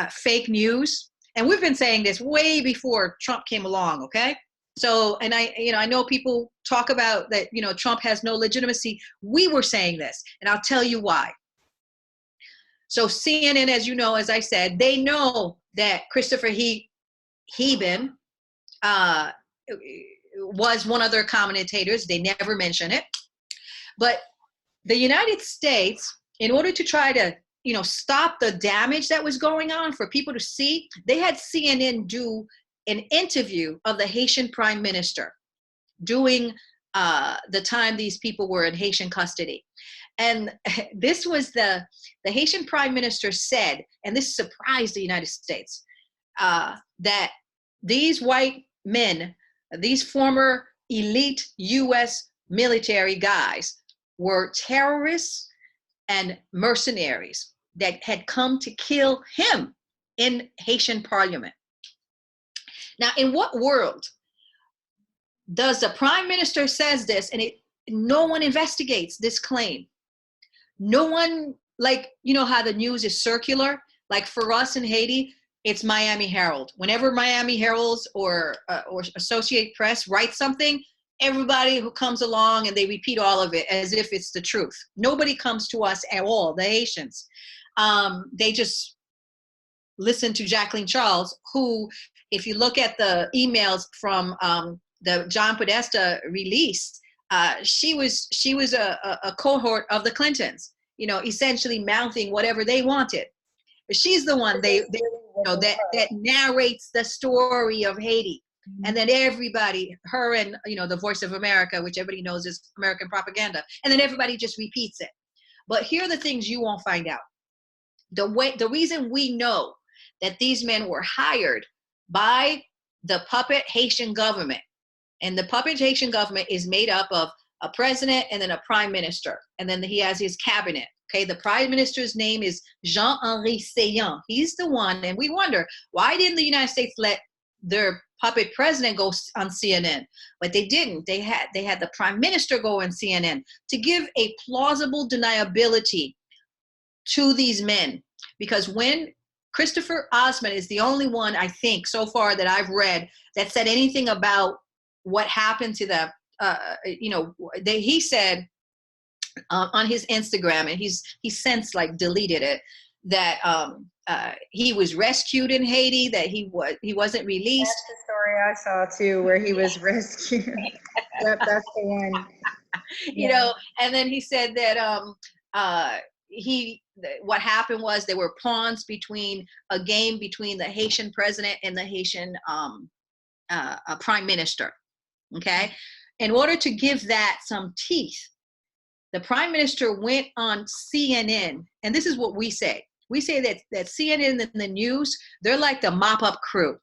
Speaker 2: fake news. And we've been saying this way before Trump came along, okay? So, and I know people talk about that, Trump has no legitimacy. We were saying this, and I'll tell you why. So CNN, as you know, as I said, they know that Christopher Heben was one of their commentators. They never mention it. But the United States, in order to try to, stop the damage that was going on for people to see, they had CNN do an interview of the Haitian prime minister during the time these people were in Haitian custody. And this was the Haitian prime minister said, and this surprised the United States, that these white men, these former elite US military guys, were terrorists and mercenaries that had come to kill him in Haitian parliament. Now, in what world does the prime minister says this and no one investigates this claim? No one, how the news is circular, like for us in Haiti, it's Miami Herald. Whenever Miami Herald or Associated Press writes something, everybody who comes along and they repeat all of it as if it's the truth. Nobody comes to us at all, the Haitians. They just listen to Jacqueline Charles, who, if you look at the emails from the John Podesta release, she was a cohort of the Clintons, essentially mouthing whatever they wanted. But she's the one that narrates the story of Haiti. And then everybody, her and, the Voice of America, which everybody knows is American propaganda. And then everybody just repeats it. But here are the things you won't find out. The reason we know that these men were hired by the puppet Haitian government, and the puppet Haitian government is made up of a president and then a prime minister. And then he has his cabinet. Okay, the prime minister's name is Jean-Henri Seillant. He's the one, and we wonder, why didn't the United States let their puppet president go on CNN? But they didn't. They had the prime minister go on CNN to give a plausible deniability to these men. Because when Christopher Osman is the only one, I think, so far that I've read that said anything about what happened to them, he said on his Instagram, and he's since deleted it, that he was rescued in Haiti, that he wasn't released.
Speaker 1: That's the story I saw too, where he was rescued. Yep, that's the one.
Speaker 2: And then he said that what happened was there were pawns between a game between the Haitian president and the Haitian prime minister. Okay, in order to give that some teeth, the prime minister went on CNN, and this is what we say. We say that CNN and the news, they're like the mop-up crew.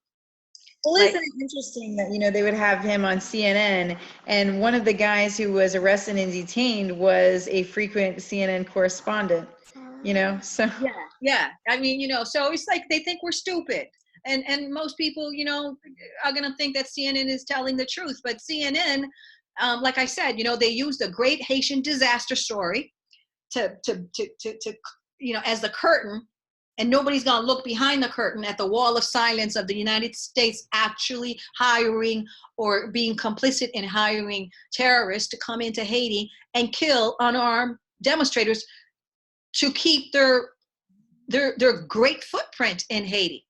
Speaker 1: Well, isn't it interesting that, you know, they would have him on CNN, and one of the guys who was arrested and detained was a frequent CNN correspondent, you know, so.
Speaker 2: Yeah. I mean, you know, so it's like they think we're stupid. And most people, you know, are going to think that CNN is telling the truth. But CNN, like I said, you know, they used a great Haitian disaster story to you know, as the curtain. And nobody's going to look behind the curtain at the wall of silence of the United States actually hiring or being complicit in hiring terrorists to come into Haiti and kill unarmed demonstrators to keep their great footprint in Haiti.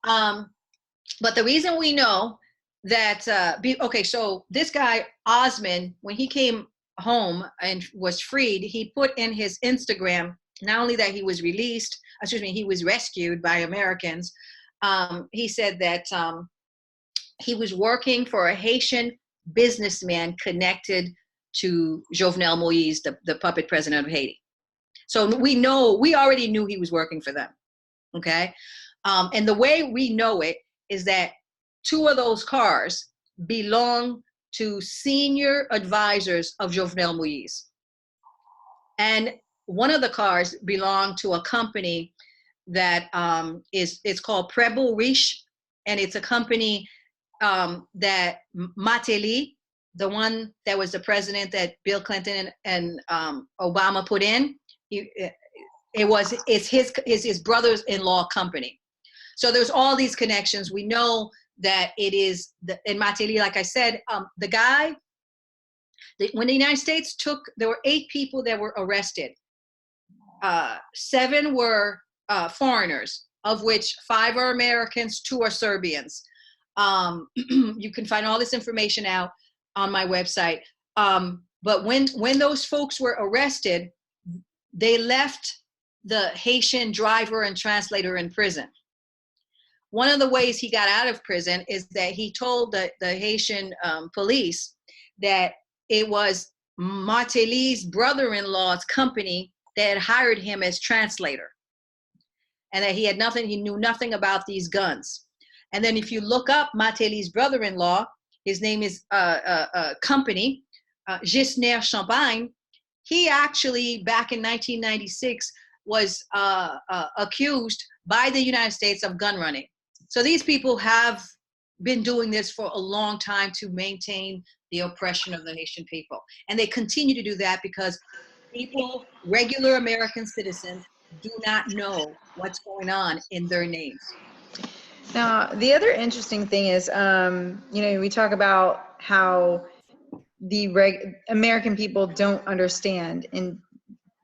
Speaker 2: But the reason we know that, okay, so this guy, Osman, when he came home and was freed, he put in his Instagram, not only that he was released, he was rescued by Americans. He said that he was working for a Haitian businessman connected to Jovenel Moïse, the puppet president of Haiti. So we already knew he was working for them, okay? And the way we know it is that 2 of those cars belong to senior advisors of Jovenel Moïse. And one of the cars belonged to a company that it's called Prebo Riche, and it's a company that Mateli, the one that was the president that Bill Clinton and Obama put in, it's his brother-in-law company. So there's all these connections. We know that it is in Mateli, like I said, the guy. When the United States there were 8 people that were arrested. 7 were foreigners, of which 5 are Americans, 2 are Serbians. You can find all this information out on my website. But when those folks were arrested, they left the Haitian driver and translator in prison. One of the ways he got out of prison is that he told the Haitian police that it was Mateli's brother-in-law's company that had hired him as translator, and that he knew nothing about these guns. And then if you look up Mateli's brother-in-law, his name is company, Gisner Champagne. He actually, back in 1996, was accused by the United States of gun running. So these people have been doing this for a long time to maintain the oppression of the Haitian people. And they continue to do that because people, regular American citizens, do not know what's going on in their names.
Speaker 1: Now, the other interesting thing is, you know, we talk about how the American people don't understand and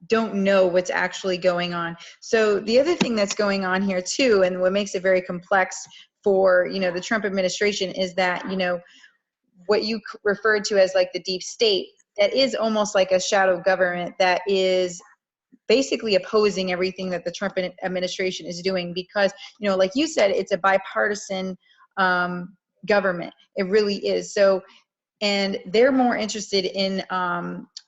Speaker 1: don't know what's actually going on. So the other thing that's going on here too, and what makes it very complex for, you know, the Trump administration is that, you know, what you referred to as like the deep state, that is almost like a shadow government that is basically opposing everything that the Trump administration is doing, because, you know, like you said, it's a bipartisan government. It really is. So, and they're more interested in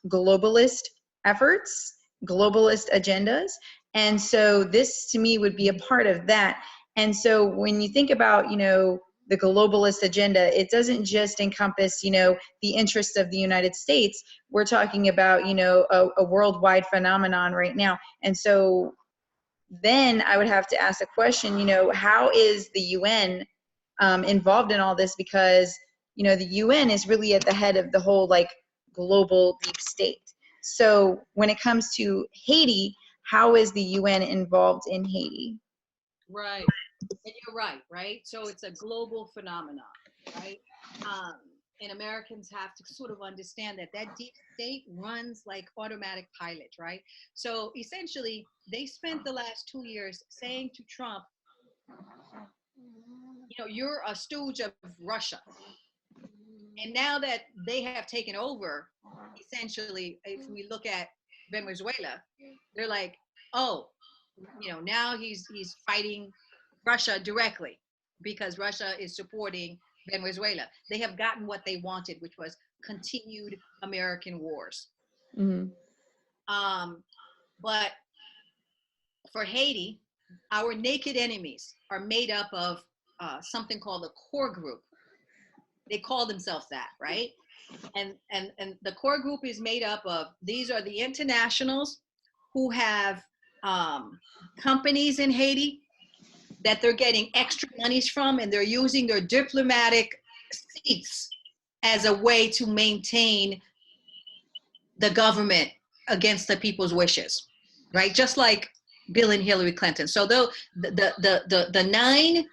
Speaker 1: globalist efforts, globalist agendas. And so this to me would be a part of that. And so when you think about, you know, the globalist agenda, it doesn't just encompass, you know, the interests of the United States. We're talking about, you know, a worldwide phenomenon right now. And so then I would have to ask the question, you know, how is the UN involved in all this? Because, you know, the UN is really at the head of the whole like global deep state. So when it comes to Haiti, how is the UN involved in Haiti?
Speaker 2: Right. And you're right? So it's a global phenomenon, right? And Americans have to sort of understand that deep state runs like automatic pilot, right? So essentially, they spent the last 2 years saying to Trump, you know, you're a stooge of Russia. And now that they have taken over, essentially, if we look at Venezuela, They're like, oh, you know, now he's fighting Russia directly because Russia is supporting Venezuela. They have gotten what they wanted, which was continued American wars.
Speaker 1: Mhm.
Speaker 2: But for Haiti, our naked enemies are made up of something called the core group. They call themselves that, right? And the core group is made up of, these are the internationals who have companies in Haiti that they're getting extra monies from, and they're using their diplomatic seats as a way to maintain the government against the people's wishes, right? Just like Bill and Hillary Clinton. So the 9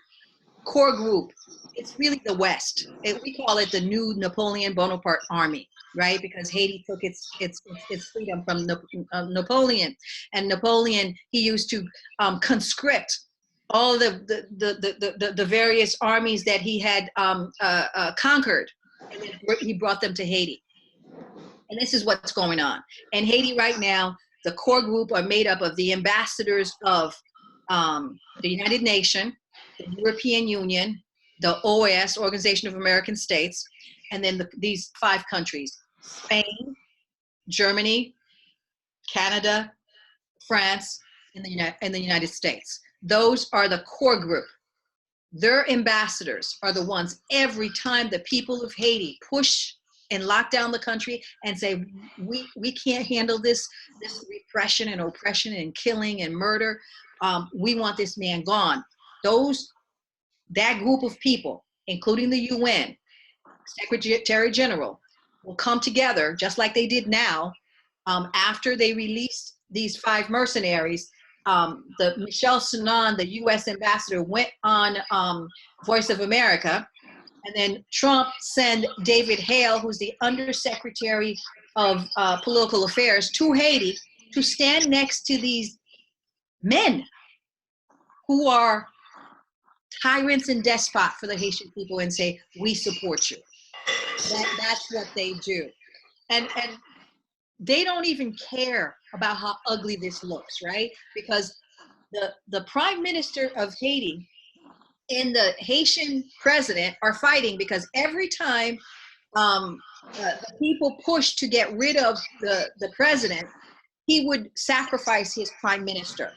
Speaker 2: core group, it's really the West. We call it the new Napoleon Bonaparte army, right? Because Haiti took its freedom from Napoleon, and Napoleon, he used to conscript all the various armies that he had conquered, and then he brought them to Haiti. And this is what's going on. In Haiti right now, the core group are made up of the ambassadors of the United Nations, the European Union, the OAS, Organization of American States, and then these 5 countries: Spain, Germany, Canada, France, and the United States. Those are the core group. Their ambassadors are the ones, every time the people of Haiti push and lock down the country and say, we can't handle this repression and oppression and killing and murder, we want this man gone. That group of people, including the UN Secretary General, will come together just like they did now, after they released these 5 mercenaries. The Michel Sinan, the U.S. ambassador, went on Voice of America, and then Trump sent David Hale, who's the Undersecretary of Political Affairs, to Haiti to stand next to these men who are tyrants and despots for the Haitian people and say, we support you. That's what they do. And they don't even care about how ugly this looks, right? Because the prime minister of Haiti and the Haitian president are fighting, because every time the people pushed to get rid of the president, he would sacrifice his prime minister.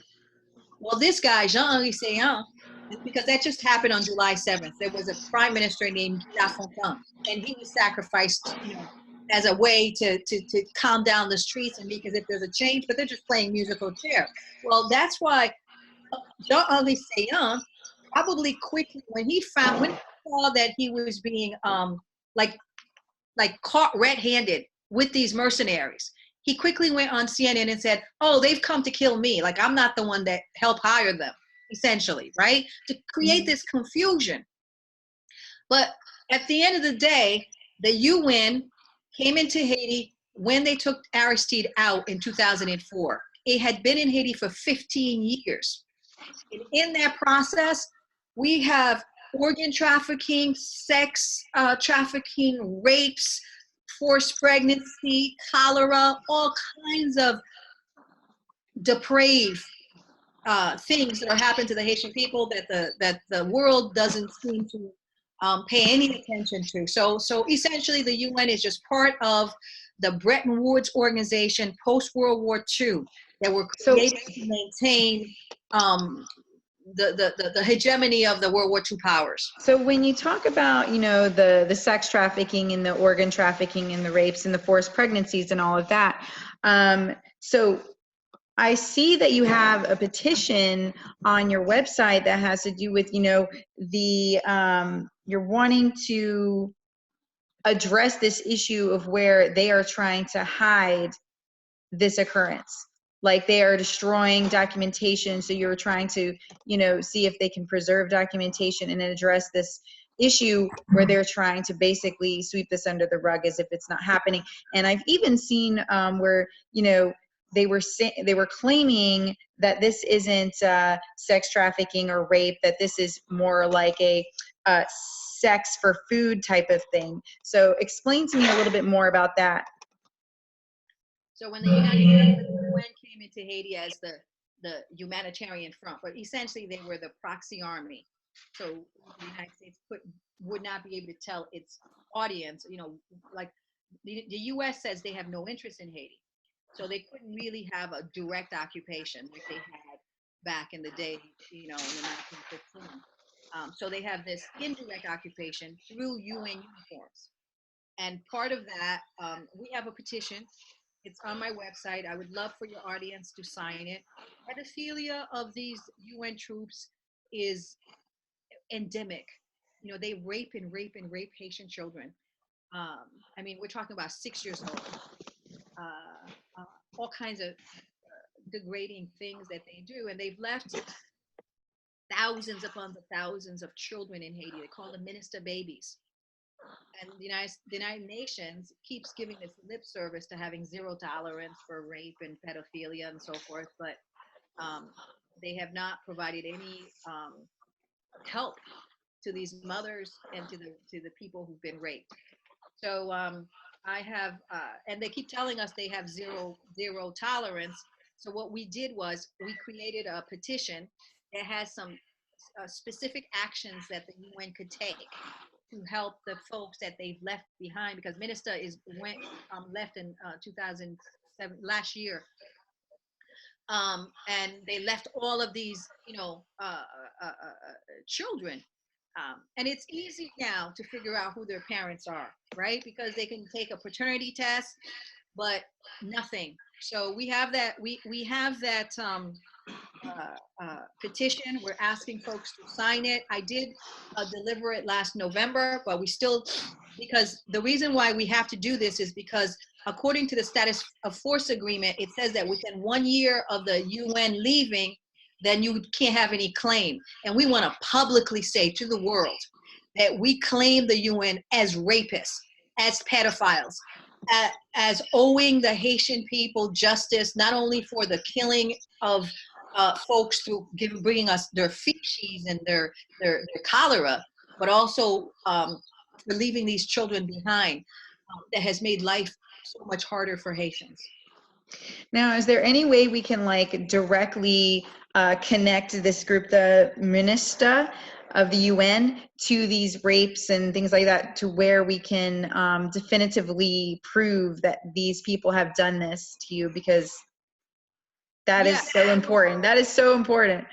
Speaker 2: Well, this guy, Jean-Henri Seyan, because that just happened on July 7th, there was a prime minister named Guy Lafontaine, and he was sacrificed, as a way to calm down the streets and because if there's a change, but they're just playing musical chair. Well, that's why Jean-Henri Seyan probably quickly, when he saw that he was being like caught red-handed with these mercenaries, he quickly went on CNN and said, oh, they've come to kill me. Like, I'm not the one that helped hire them, essentially, right? To create this confusion. But at the end of the day, the UN came into Haiti when they took Aristide out in 2004. It had been in Haiti for 15 years. And in that process, we have organ trafficking, sex trafficking, rapes, forced pregnancy, cholera, all kinds of depraved things that are happening to the Haitian people that the world doesn't seem to pay any attention to. So essentially, the UN is just part of the Bretton Woods organization post-World War II that were created to maintain the hegemony of the World War II powers.
Speaker 1: So when you talk about, the sex trafficking and the organ trafficking and the rapes and the forced pregnancies and all of that, so I see that you have a petition on your website that has to do with, you're wanting to address this issue of where they are trying to hide this occurrence. Like, they are destroying documentation. So you're trying to, see if they can preserve documentation and address this issue where they're trying to basically sweep this under the rug as if it's not happening. And I've even seen where, they were claiming that this isn't sex trafficking or rape, that this is more like a sex for food type of thing. So explain to me a little bit more about that.
Speaker 2: So when the UN came into Haiti as the humanitarian front, but essentially they were the proxy army. So the United States would not be able to tell its audience, like the U.S. says they have no interest in Haiti. So they couldn't really have a direct occupation like they had back in the day, in the 1915. So they have this indirect occupation through UN uniforms. And part of that, we have a petition. It's on my website. I would love for your audience to sign it. Pedophilia of these UN troops is endemic. They rape and rape and rape Haitian children. I mean, we're talking about 6 years old. All kinds of degrading things that they do, and they've left thousands upon the thousands of children in Haiti. They call them minister babies. And the United Nations keeps giving this lip service to having zero tolerance for rape and pedophilia and so forth, but they have not provided any help to these mothers and to the people who've been raped. So I have, and they keep telling us they have zero tolerance. So what we did was we created a petition that has some specific actions that the UN could take to help the folks that they've left behind, because Minister left in 2007, last year, and they left all of these children, and it's easy now to figure out who their parents are, right? Because they can take a paternity test, but nothing. So we have that. We have that petition. We're asking folks to sign it. I did deliver it last November, but we still, because the reason why we have to do this is because according to the status of force agreement, it says that within 1 year of the UN leaving, then you can't have any claim. And we want to publicly say to the world that we claim the UN as rapists, as pedophiles, as owing the Haitian people justice, not only for the killing of folks through bringing us their feces and their cholera, but also for leaving these children behind, that has made life so much harder for Haitians.
Speaker 1: Now, is there any way we can directly connect this group, the Minister of the UN, to these rapes and things like that, to where we can definitively prove that these people have done this to you? Because that is so important. That is so important.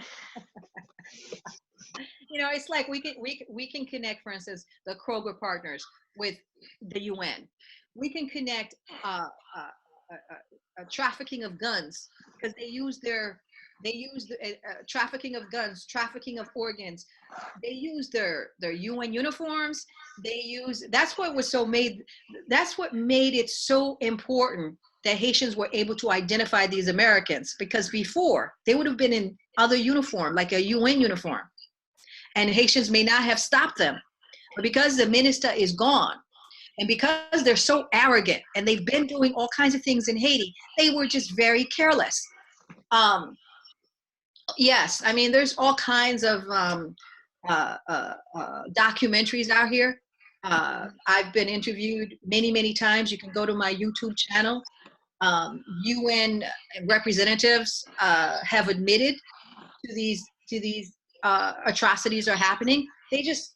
Speaker 2: It's like we can connect, for instance, the Kroger partners with the UN. We can connect trafficking of guns, because they use the trafficking of guns, trafficking of organs. They use their UN uniforms. That's what made it so important that Haitians were able to identify these Americans, because before they would have been in other uniform, like a UN uniform, and Haitians may not have stopped them. But because the minister is gone, and because they're so arrogant and they've been doing all kinds of things in Haiti, they were just very careless. Yes, I mean, there's all kinds of documentaries out here. I've been interviewed many times. You can go to my YouTube channel. UN representatives have admitted to these atrocities are happening. They just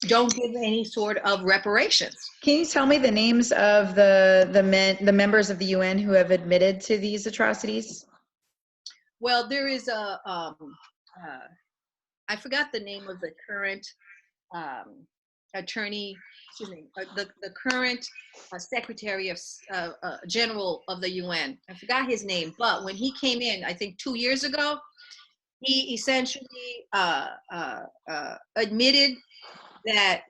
Speaker 2: don't give any sort of reparations.
Speaker 1: Can you tell me the names of the members of the UN who have admitted to these atrocities?
Speaker 2: Well, there is I forgot the name of the current attorney, the current secretary of general of the UN. I forgot his name, but when he came in, I think 2 years ago, he essentially admitted that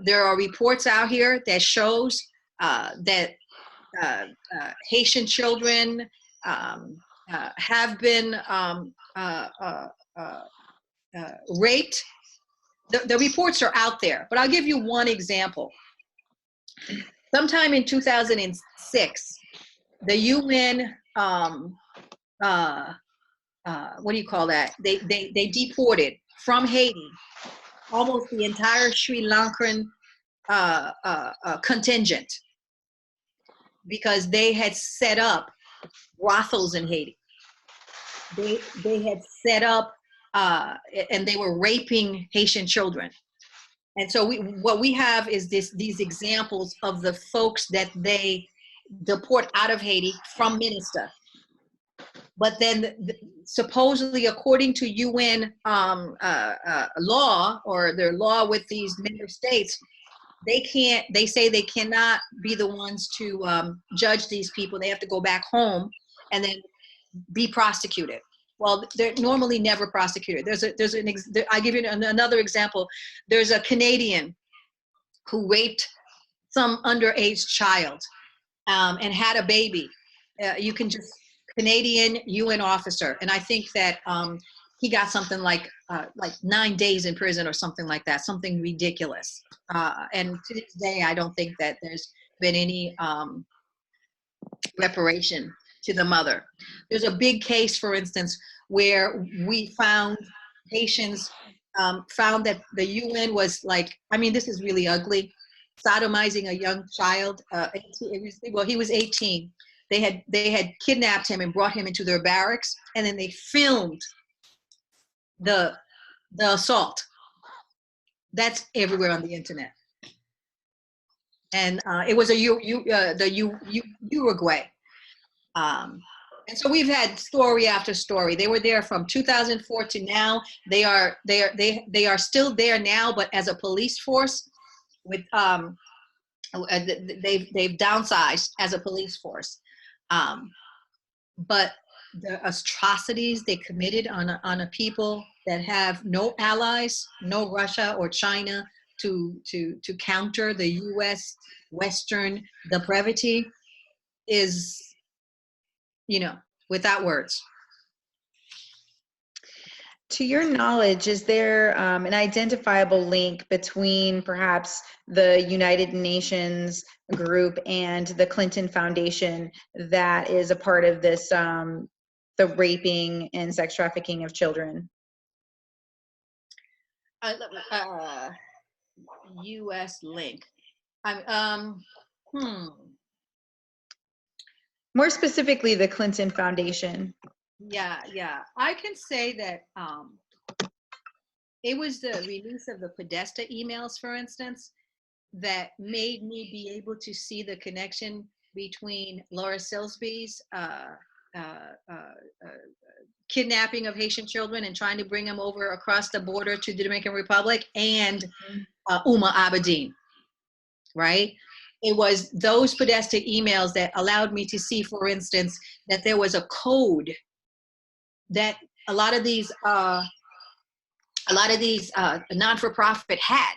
Speaker 2: there are reports out here that shows that Haitian children have been raped. The reports are out there, but I'll give you one example. Sometime in 2006, the UN, what do you call that? They deported from Haiti almost the entire Sri Lankan contingent. because they had set up brothels in Haiti. They had set up, and they were raping Haitian children. And so what we have is these examples of the folks that they deport out of Haiti from Minister. But then supposedly, according to UN law, or their law with these member states, they say they cannot be the ones to judge these people. They have to go back home and then be prosecuted. Well, they're normally never prosecuted. I'll give you another example. There's a Canadian who raped some underage child and had a baby. You can just, Canadian UN officer. And I think that he got something like 9 days in prison or something like that, something ridiculous. And to this day, I don't think that there's been any reparation to the mother. There's a big case, for instance, where we found Haitians found that the UN was like, I mean, this is really ugly, sodomizing a young child. Well, he was 18. They had kidnapped him and brought him into their barracks, and then they filmed the assault. That's everywhere on the internet. And it was Uruguay. And so we've had story after story. They were there from 2004 to now. They are still there now, but as a police force, with they've downsized as a police force. But the atrocities they committed on a people that have no allies, no Russia or China to counter the U.S. Western depravity is, without words.
Speaker 1: To your knowledge, is there an identifiable link between perhaps the United Nations group and the Clinton Foundation that is a part of this, the raping and sex trafficking of children?
Speaker 2: U.S. link.
Speaker 1: More specifically, the Clinton Foundation.
Speaker 2: Yeah. I can say that it was the release of the Podesta emails, for instance, that made me be able to see the connection between Laura Silsby's kidnapping of Haitian children and trying to bring them over across the border to the Dominican Republic, and Uma Abedin, right? It was those Podesta emails that allowed me to see, for instance, that there was a code that a lot of these non-for-profit had,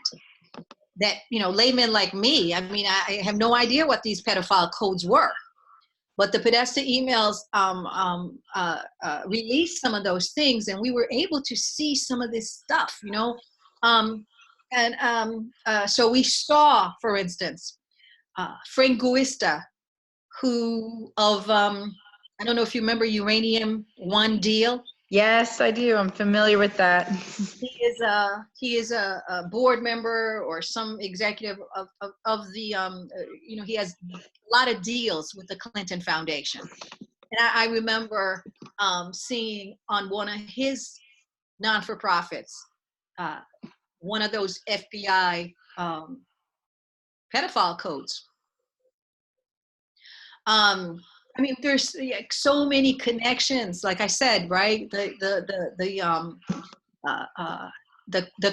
Speaker 2: that laymen like me, I mean, I have no idea what these pedophile codes were, but the Podesta emails released some of those things, and we were able to see some of this stuff, so we saw, for instance, Franguista, who of I don't know if you remember Uranium One deal.
Speaker 1: Yes, I do. I'm familiar with that.
Speaker 2: He is a board member or some executive of the he has a lot of deals with the Clinton Foundation. And I remember seeing on one of his non-for-profits one of those FBI pedophile codes. I mean, there's so many connections. Like I said, right? The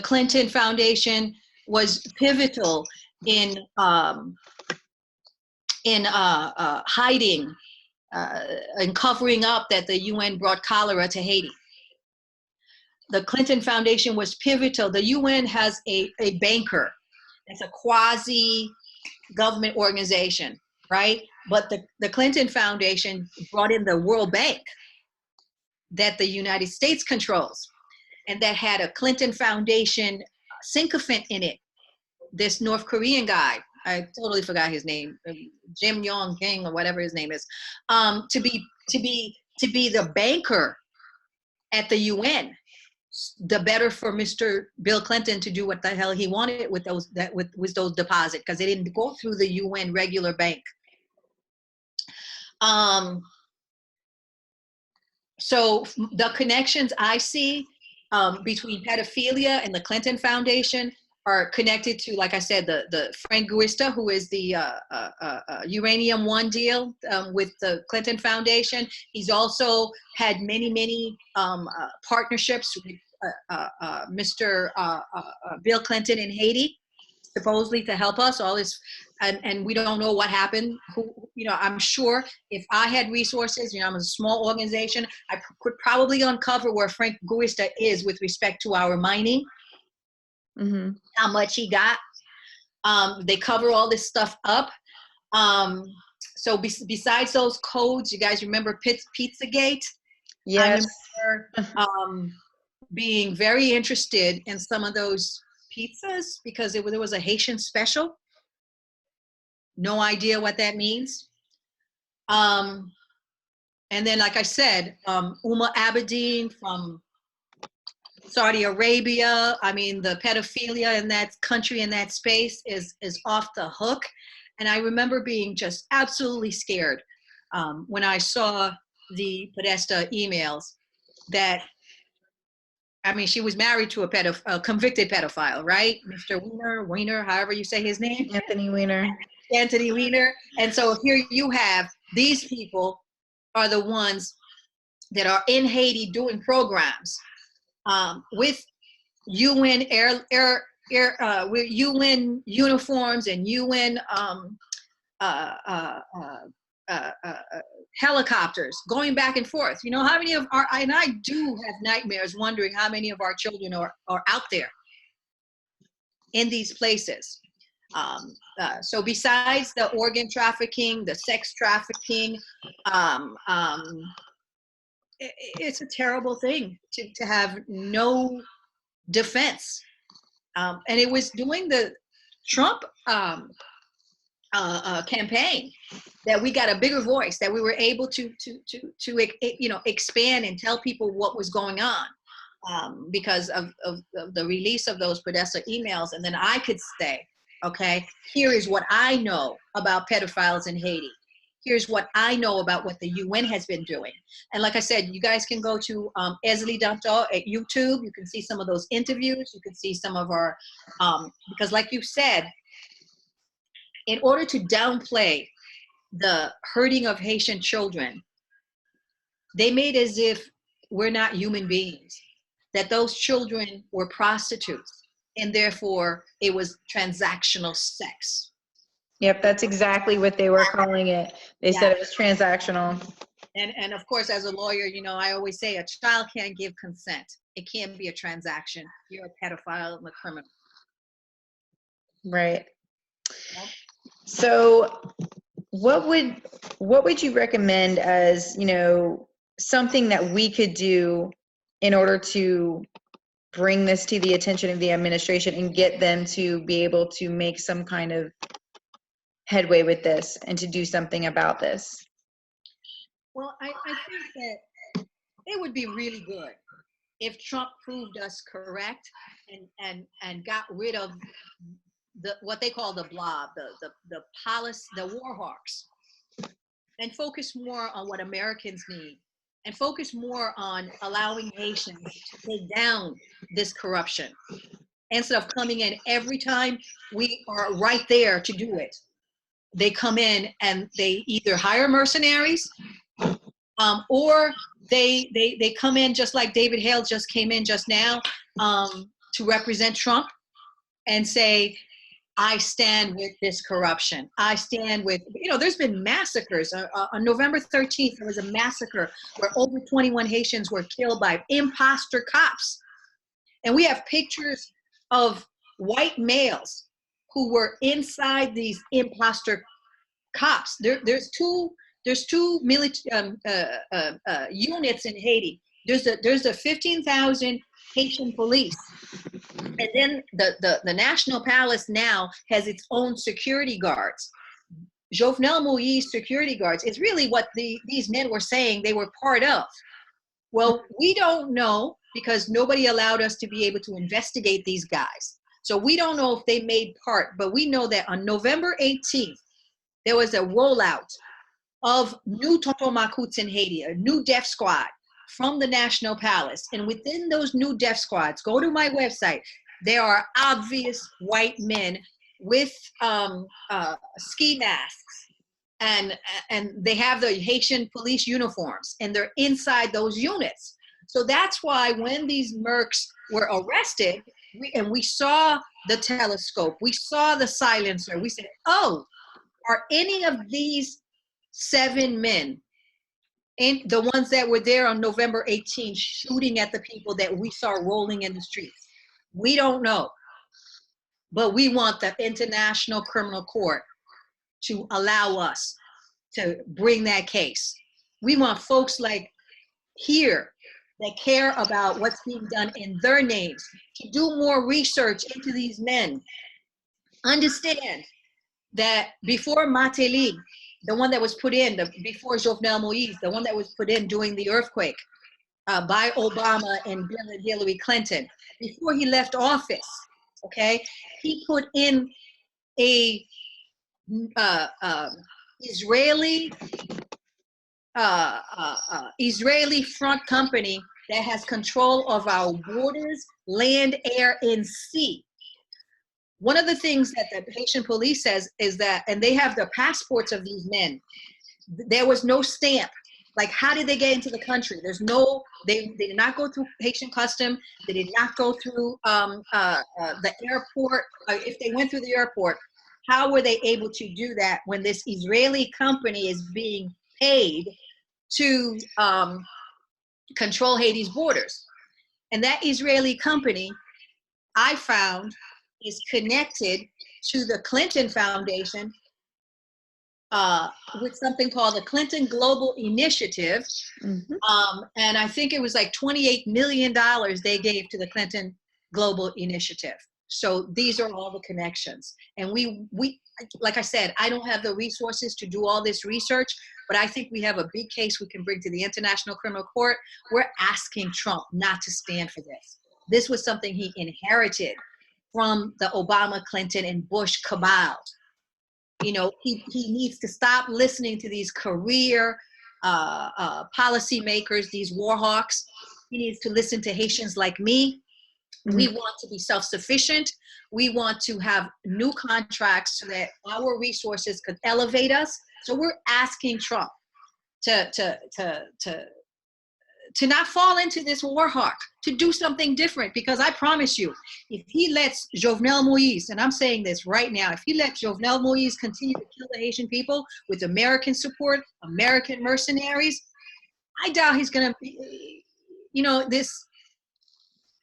Speaker 2: Clinton Foundation was pivotal in hiding and covering up that the UN brought cholera to Haiti. The Clinton Foundation was pivotal. The UN has a banker. It's a quasi-government organization, right? But the Clinton Foundation brought in the World Bank that the United States controls, and that had a Clinton Foundation sycophant in it. This North Korean guy, I totally forgot his name, Jim Yong King or whatever his name is, to be the banker at the UN. The better for Mr. Bill Clinton to do what the hell he wanted with those deposits, because they didn't go through the UN regular bank. Um, so the connections I see between pedophilia and the Clinton Foundation are connected to, like I said, the Frank Guista, who is the Uranium One deal with the Clinton Foundation. He's also had many partnerships with Mr. Bill Clinton in Haiti, supposedly to help us. All this, and we don't know what happened. Who, you know, I'm sure if I had resources, you know, I'm a small organization, I could probably uncover where Frank Guista is with respect to our mining.
Speaker 1: Mm-hmm.
Speaker 2: How much he got. They cover all this stuff up. So besides those codes, you guys remember Pizzagate?
Speaker 1: Yes.
Speaker 2: I remember being very interested in some of those pizzas because there was a Haitian special. No idea what that means. And then, like I said, Uma Abedin from Saudi Arabia. I mean, the pedophilia in that country, in that space, is off the hook. And I remember being just absolutely scared when I saw the Podesta emails that, I mean, she was married to a convicted pedophile, right? Mr. Weiner, however you say his name.
Speaker 1: Anthony Weiner.
Speaker 2: Anthony Weiner. And so here you have, these people are the ones that are in Haiti doing programs with UN with UN uniforms and UN helicopters going back and forth. You know, how many of our, and I do have nightmares wondering how many of our children are out there in these places. So besides the organ trafficking, the sex trafficking, it's a terrible thing to have no defense. And it was during the Trump campaign that we got a bigger voice, that we were able to you know, expand and tell people what was going on because of the release of those Podesta emails. And then I could say, okay, here is what I know about pedophiles in Haiti. Here's what I know about what the UN has been doing. And like I said, you guys can go to Èzili Dantò at YouTube. You can see some of those interviews. You can see some of our, because like you said, in order to downplay the hurting of Haitian children, they made as if we're not human beings, that those children were prostitutes, and therefore it was transactional sex.
Speaker 1: Yep, that's exactly what they were calling it. They said it was transactional.
Speaker 2: And of course, as a lawyer, you know, I always say a child can't give consent. It can't be a transaction. You're a pedophile and a criminal.
Speaker 1: Right. Yep. So what would you recommend as, you know, something that we could do in order to bring this to the attention of the administration and get them to be able to make some kind of headway with this and to do something about this?
Speaker 2: Well, I think that it would be really good if Trump proved us correct and got rid of what they call the blob, the policy, the war hawks, and focus more on what Americans need, and focus more on allowing Haitians to take down this corruption instead of coming in every time we are right there to do it. They come in and they either hire mercenaries or they come in just like David Hale just came in just now to represent Trump and say, I stand with this corruption. I stand with, you know, there's been massacres. On November 13th, there was a massacre where over 21 Haitians were killed by imposter cops. And we have pictures of white males who were inside these imposter cops. There's two military units in Haiti. There's the 15,000 Haitian police, and then the National Palace now has its own security guards. Jovenel Moïse security guards is really what these men were saying they were part of. Well, we don't know because nobody allowed us to be able to investigate these guys. So we don't know if they made part, but we know that on November 18th, there was a rollout of new Totomakuts in Haiti, a new death squad from the National Palace. And within those new death squads, go to my website, there are obvious white men with ski masks, and they have the Haitian police uniforms, and they're inside those units. So that's why when these mercs were arrested, we saw the telescope, we saw the silencer, we said, oh, are any of these 7 men, and the ones that were there on November 18th shooting at the people that we saw rolling in the streets? We don't know. But we want the International Criminal Court to allow us to bring that case. We want folks like here that care about what's being done in their names to do more research into these men. Understand that before Mateli, the one that was put in, before Jovenel Moïse, the one that was put in during the earthquake by Obama and Hillary Clinton, before he left office, okay, he put in a Israeli front company that has control of our borders, land, air, and sea. One of the things that the Haitian police says is that, and they have the passports of these men, there was no stamp. Like, how did they get into the country? There's no, they did not go through Haitian custom. They did not go through the airport. If they went through the airport, how were they able to do that when this Israeli company is being paid to control Haiti's borders? And that Israeli company, I found, is connected to the Clinton Foundation with something called the Clinton Global Initiative. Mm-hmm. And I think it was like $28 million they gave to the Clinton Global Initiative. So these are all the connections. And we, like I said, I don't have the resources to do all this research, but I think we have a big case we can bring to the International Criminal Court. We're asking Trump not to stand for this. This was something he inherited from the Obama, Clinton, and Bush cabal. You know, he needs to stop listening to these career policymakers, these war hawks. He needs to listen to Haitians like me. Mm-hmm. We want to be self-sufficient. We want to have new contracts so that our resources could elevate us. So we're asking Trump to not fall into this war hawk, to do something different. Because I promise you, if he lets Jovenel Moïse, and I'm saying this right now, if he lets Jovenel Moïse continue to kill the Haitian people with American support, American mercenaries, I doubt he's going to be, you know, this,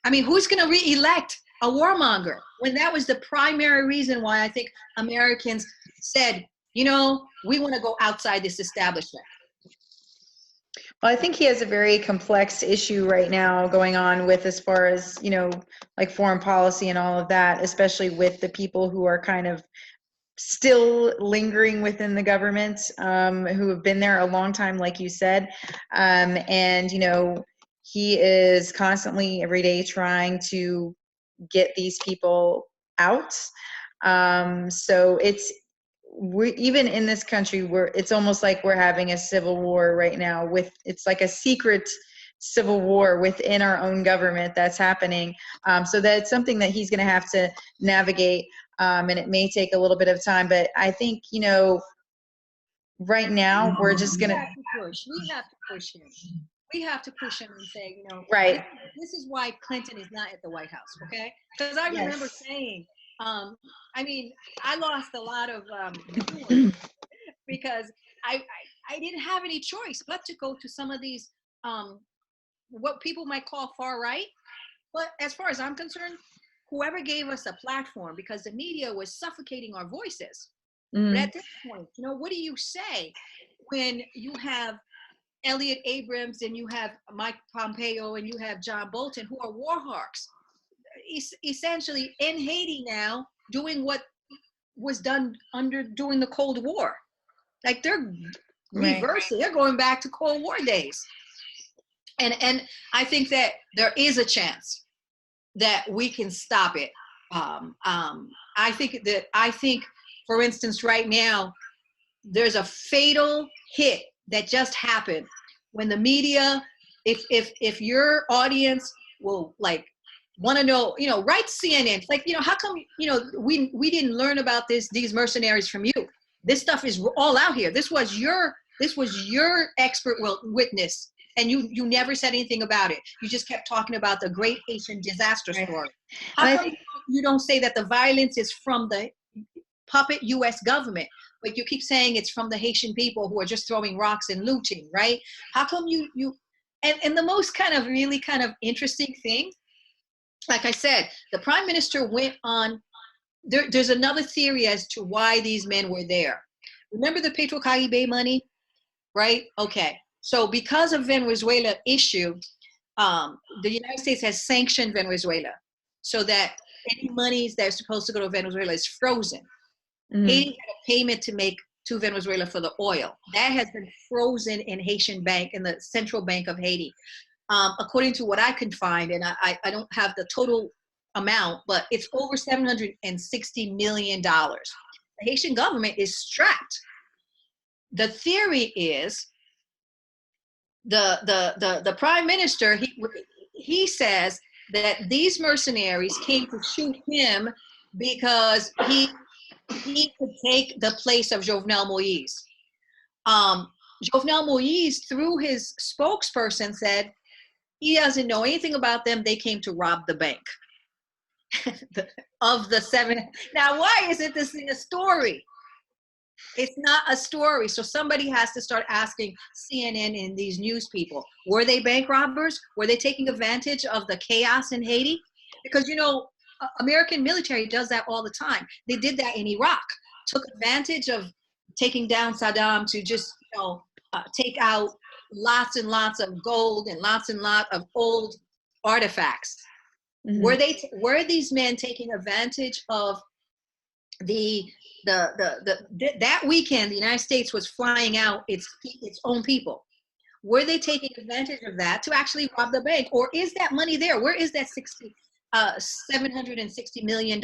Speaker 2: I mean, who's going to re-elect a warmonger when that was the primary reason why I think Americans said, you know, we want to go outside this establishment.
Speaker 1: Well, I think he has a very complex issue right now going on with, as far as, you know, like foreign policy and all of that, especially with the people who are kind of still lingering within the government, who have been there a long time, like you said. And, you know, he is constantly every day trying to get these people out. So even in this country, it's almost like we're having a civil war right now. It's like a secret civil war within our own government that's happening. So that's something that he's going to have to navigate, and it may take a little bit of time. But I think, you know, right now we're just going to
Speaker 2: push. We have to push him. We have to push him and say, you know,
Speaker 1: right.
Speaker 2: This is why Clinton is not at the White House, okay? Because I remember saying, I mean, I lost a lot of because I didn't have any choice but to go to some of these what people might call far right. But as far as I'm concerned, whoever gave us a platform, because the media was suffocating our voices. But at this point, you know, what do you say when you have Elliot Abrams and you have Mike Pompeo and you have John Bolton, who are war hawks, essentially in Haiti now, doing what was done during the Cold War? Like, they're reversing, they're going back to Cold War days. And I think that there is a chance that we can stop it. I think, for instance, right now, there's a fatal hit that just happened when the media, if your audience will like want to know, you know, write CNN, like, you know, how come, you know, we didn't learn about these mercenaries from you? This stuff is all out here. This was your expert witness, and you never said anything about it. You just kept talking about the Great Haitian Disaster story. How come you don't say that the violence is from the puppet U.S. government, but you keep saying it's from the Haitian people who are just throwing rocks and looting, right? How come and the most kind of really kind of interesting thing, like I said, the prime minister went on, there's another theory as to why these men were there. Remember the Petro Caribe money, right? Okay, so because of Venezuela issue, the United States has sanctioned Venezuela so that any monies that are supposed to go to Venezuela is frozen. Haiti had a payment to make to Venezuela for the oil. That has been frozen in Haitian bank, in the Central Bank of Haiti. According to what I can find, and I don't have the total amount, but it's over $760 million. The Haitian government is strapped. The theory is the prime minister, he says that these mercenaries came to shoot him because he could take the place of Jovenel Moïse. Jovenel Moïse, through his spokesperson, said he doesn't know anything about them. They came to rob the bank of the seven. Now, why isn't this a story? It's not a story. So somebody has to start asking CNN and these news people, were they bank robbers? Were they taking advantage of the chaos in Haiti? Because, you know, American military does that all the time. They did that in Iraq, took advantage of taking down Saddam to just, you know, take out lots and lots of gold and lots of old artifacts. Mm-hmm. Were these men taking advantage of that weekend? The United States was flying out its own people. Were they taking advantage of that to actually rob the bank, or is that money there? Where is that $760 million?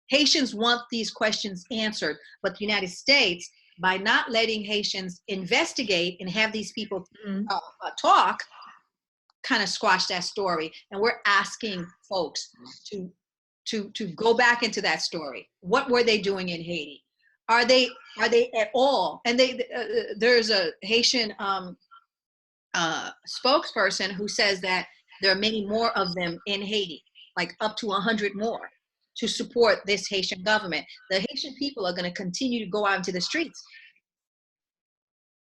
Speaker 2: Haitians want these questions answered, but the United States, by not letting Haitians investigate and have these people talk, kind of squash that story. And we're asking folks to go back into that story. What were they doing in Haiti? Are they at all? And there's a Haitian spokesperson who says that there are many more of them in Haiti, like up to 100 more, to support this Haitian government. The Haitian people are going to continue to go out into the streets.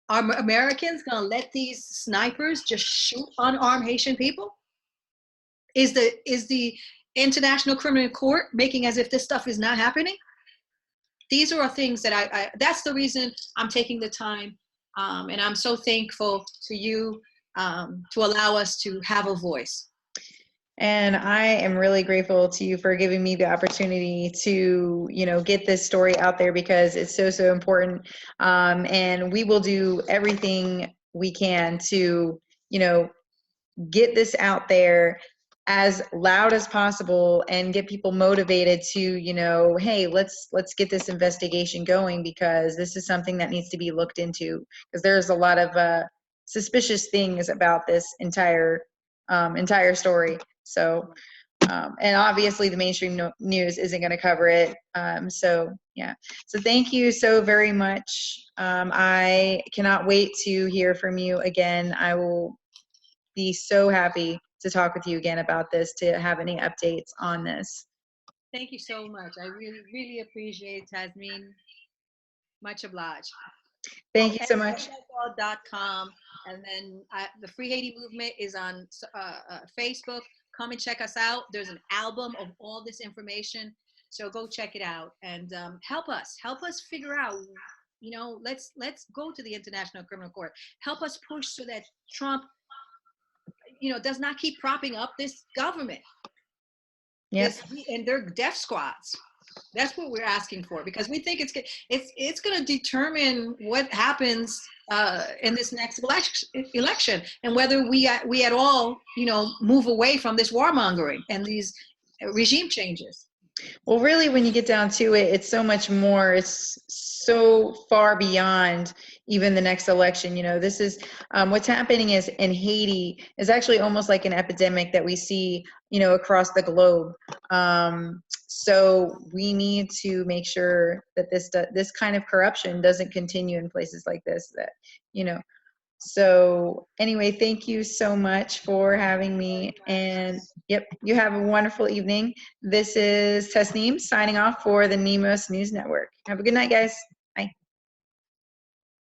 Speaker 2: Are Americans going to let these snipers just shoot unarmed Haitian people? Is the International Criminal Court making as if this stuff is not happening? These are things that that's the reason I'm taking the time, and I'm so thankful to you to allow us to have a voice.
Speaker 1: And I am really grateful to you for giving me the opportunity to, you know, get this story out there, because it's so important. And we will do everything we can to, you know, get this out there as loud as possible and get people motivated to, you know, hey, let's get this investigation going, because this is something that needs to be looked into, because there's a lot of suspicious things about this entire story. So, and obviously the mainstream news isn't going to cover it. So yeah. So thank you so very much. I cannot wait to hear from you again. I will be so happy to talk with you again about this, to have any updates on this.
Speaker 2: Thank you so much. I really, really appreciate it, Tasneem. Much obliged.
Speaker 1: Thank you so much.
Speaker 2: .com, and then the Free Haiti Movement is on Facebook. Come and check us out. There's an album of all this information, so go check it out and help us figure out. You know, let's go to the International Criminal Court. Help us push so that Trump, you know, does not keep propping up this government. Yes, and their death squads. That's what we're asking for, because we think it's going to determine what happens in this next election, and whether we at all, you know, move away from this warmongering and these regime changes.
Speaker 1: Well, really, when you get down to it, it's so much more. It's so far beyond even the next election. You know, this is what's happening is in Haiti is actually almost like an epidemic that we see, you know, across the globe. So we need to make sure that this kind of corruption doesn't continue in places like this, that, you know. So anyway, thank you so much for having me. And yep, you have a wonderful evening. This is Tasneem signing off for the Nemos News Network. Have a good night, guys.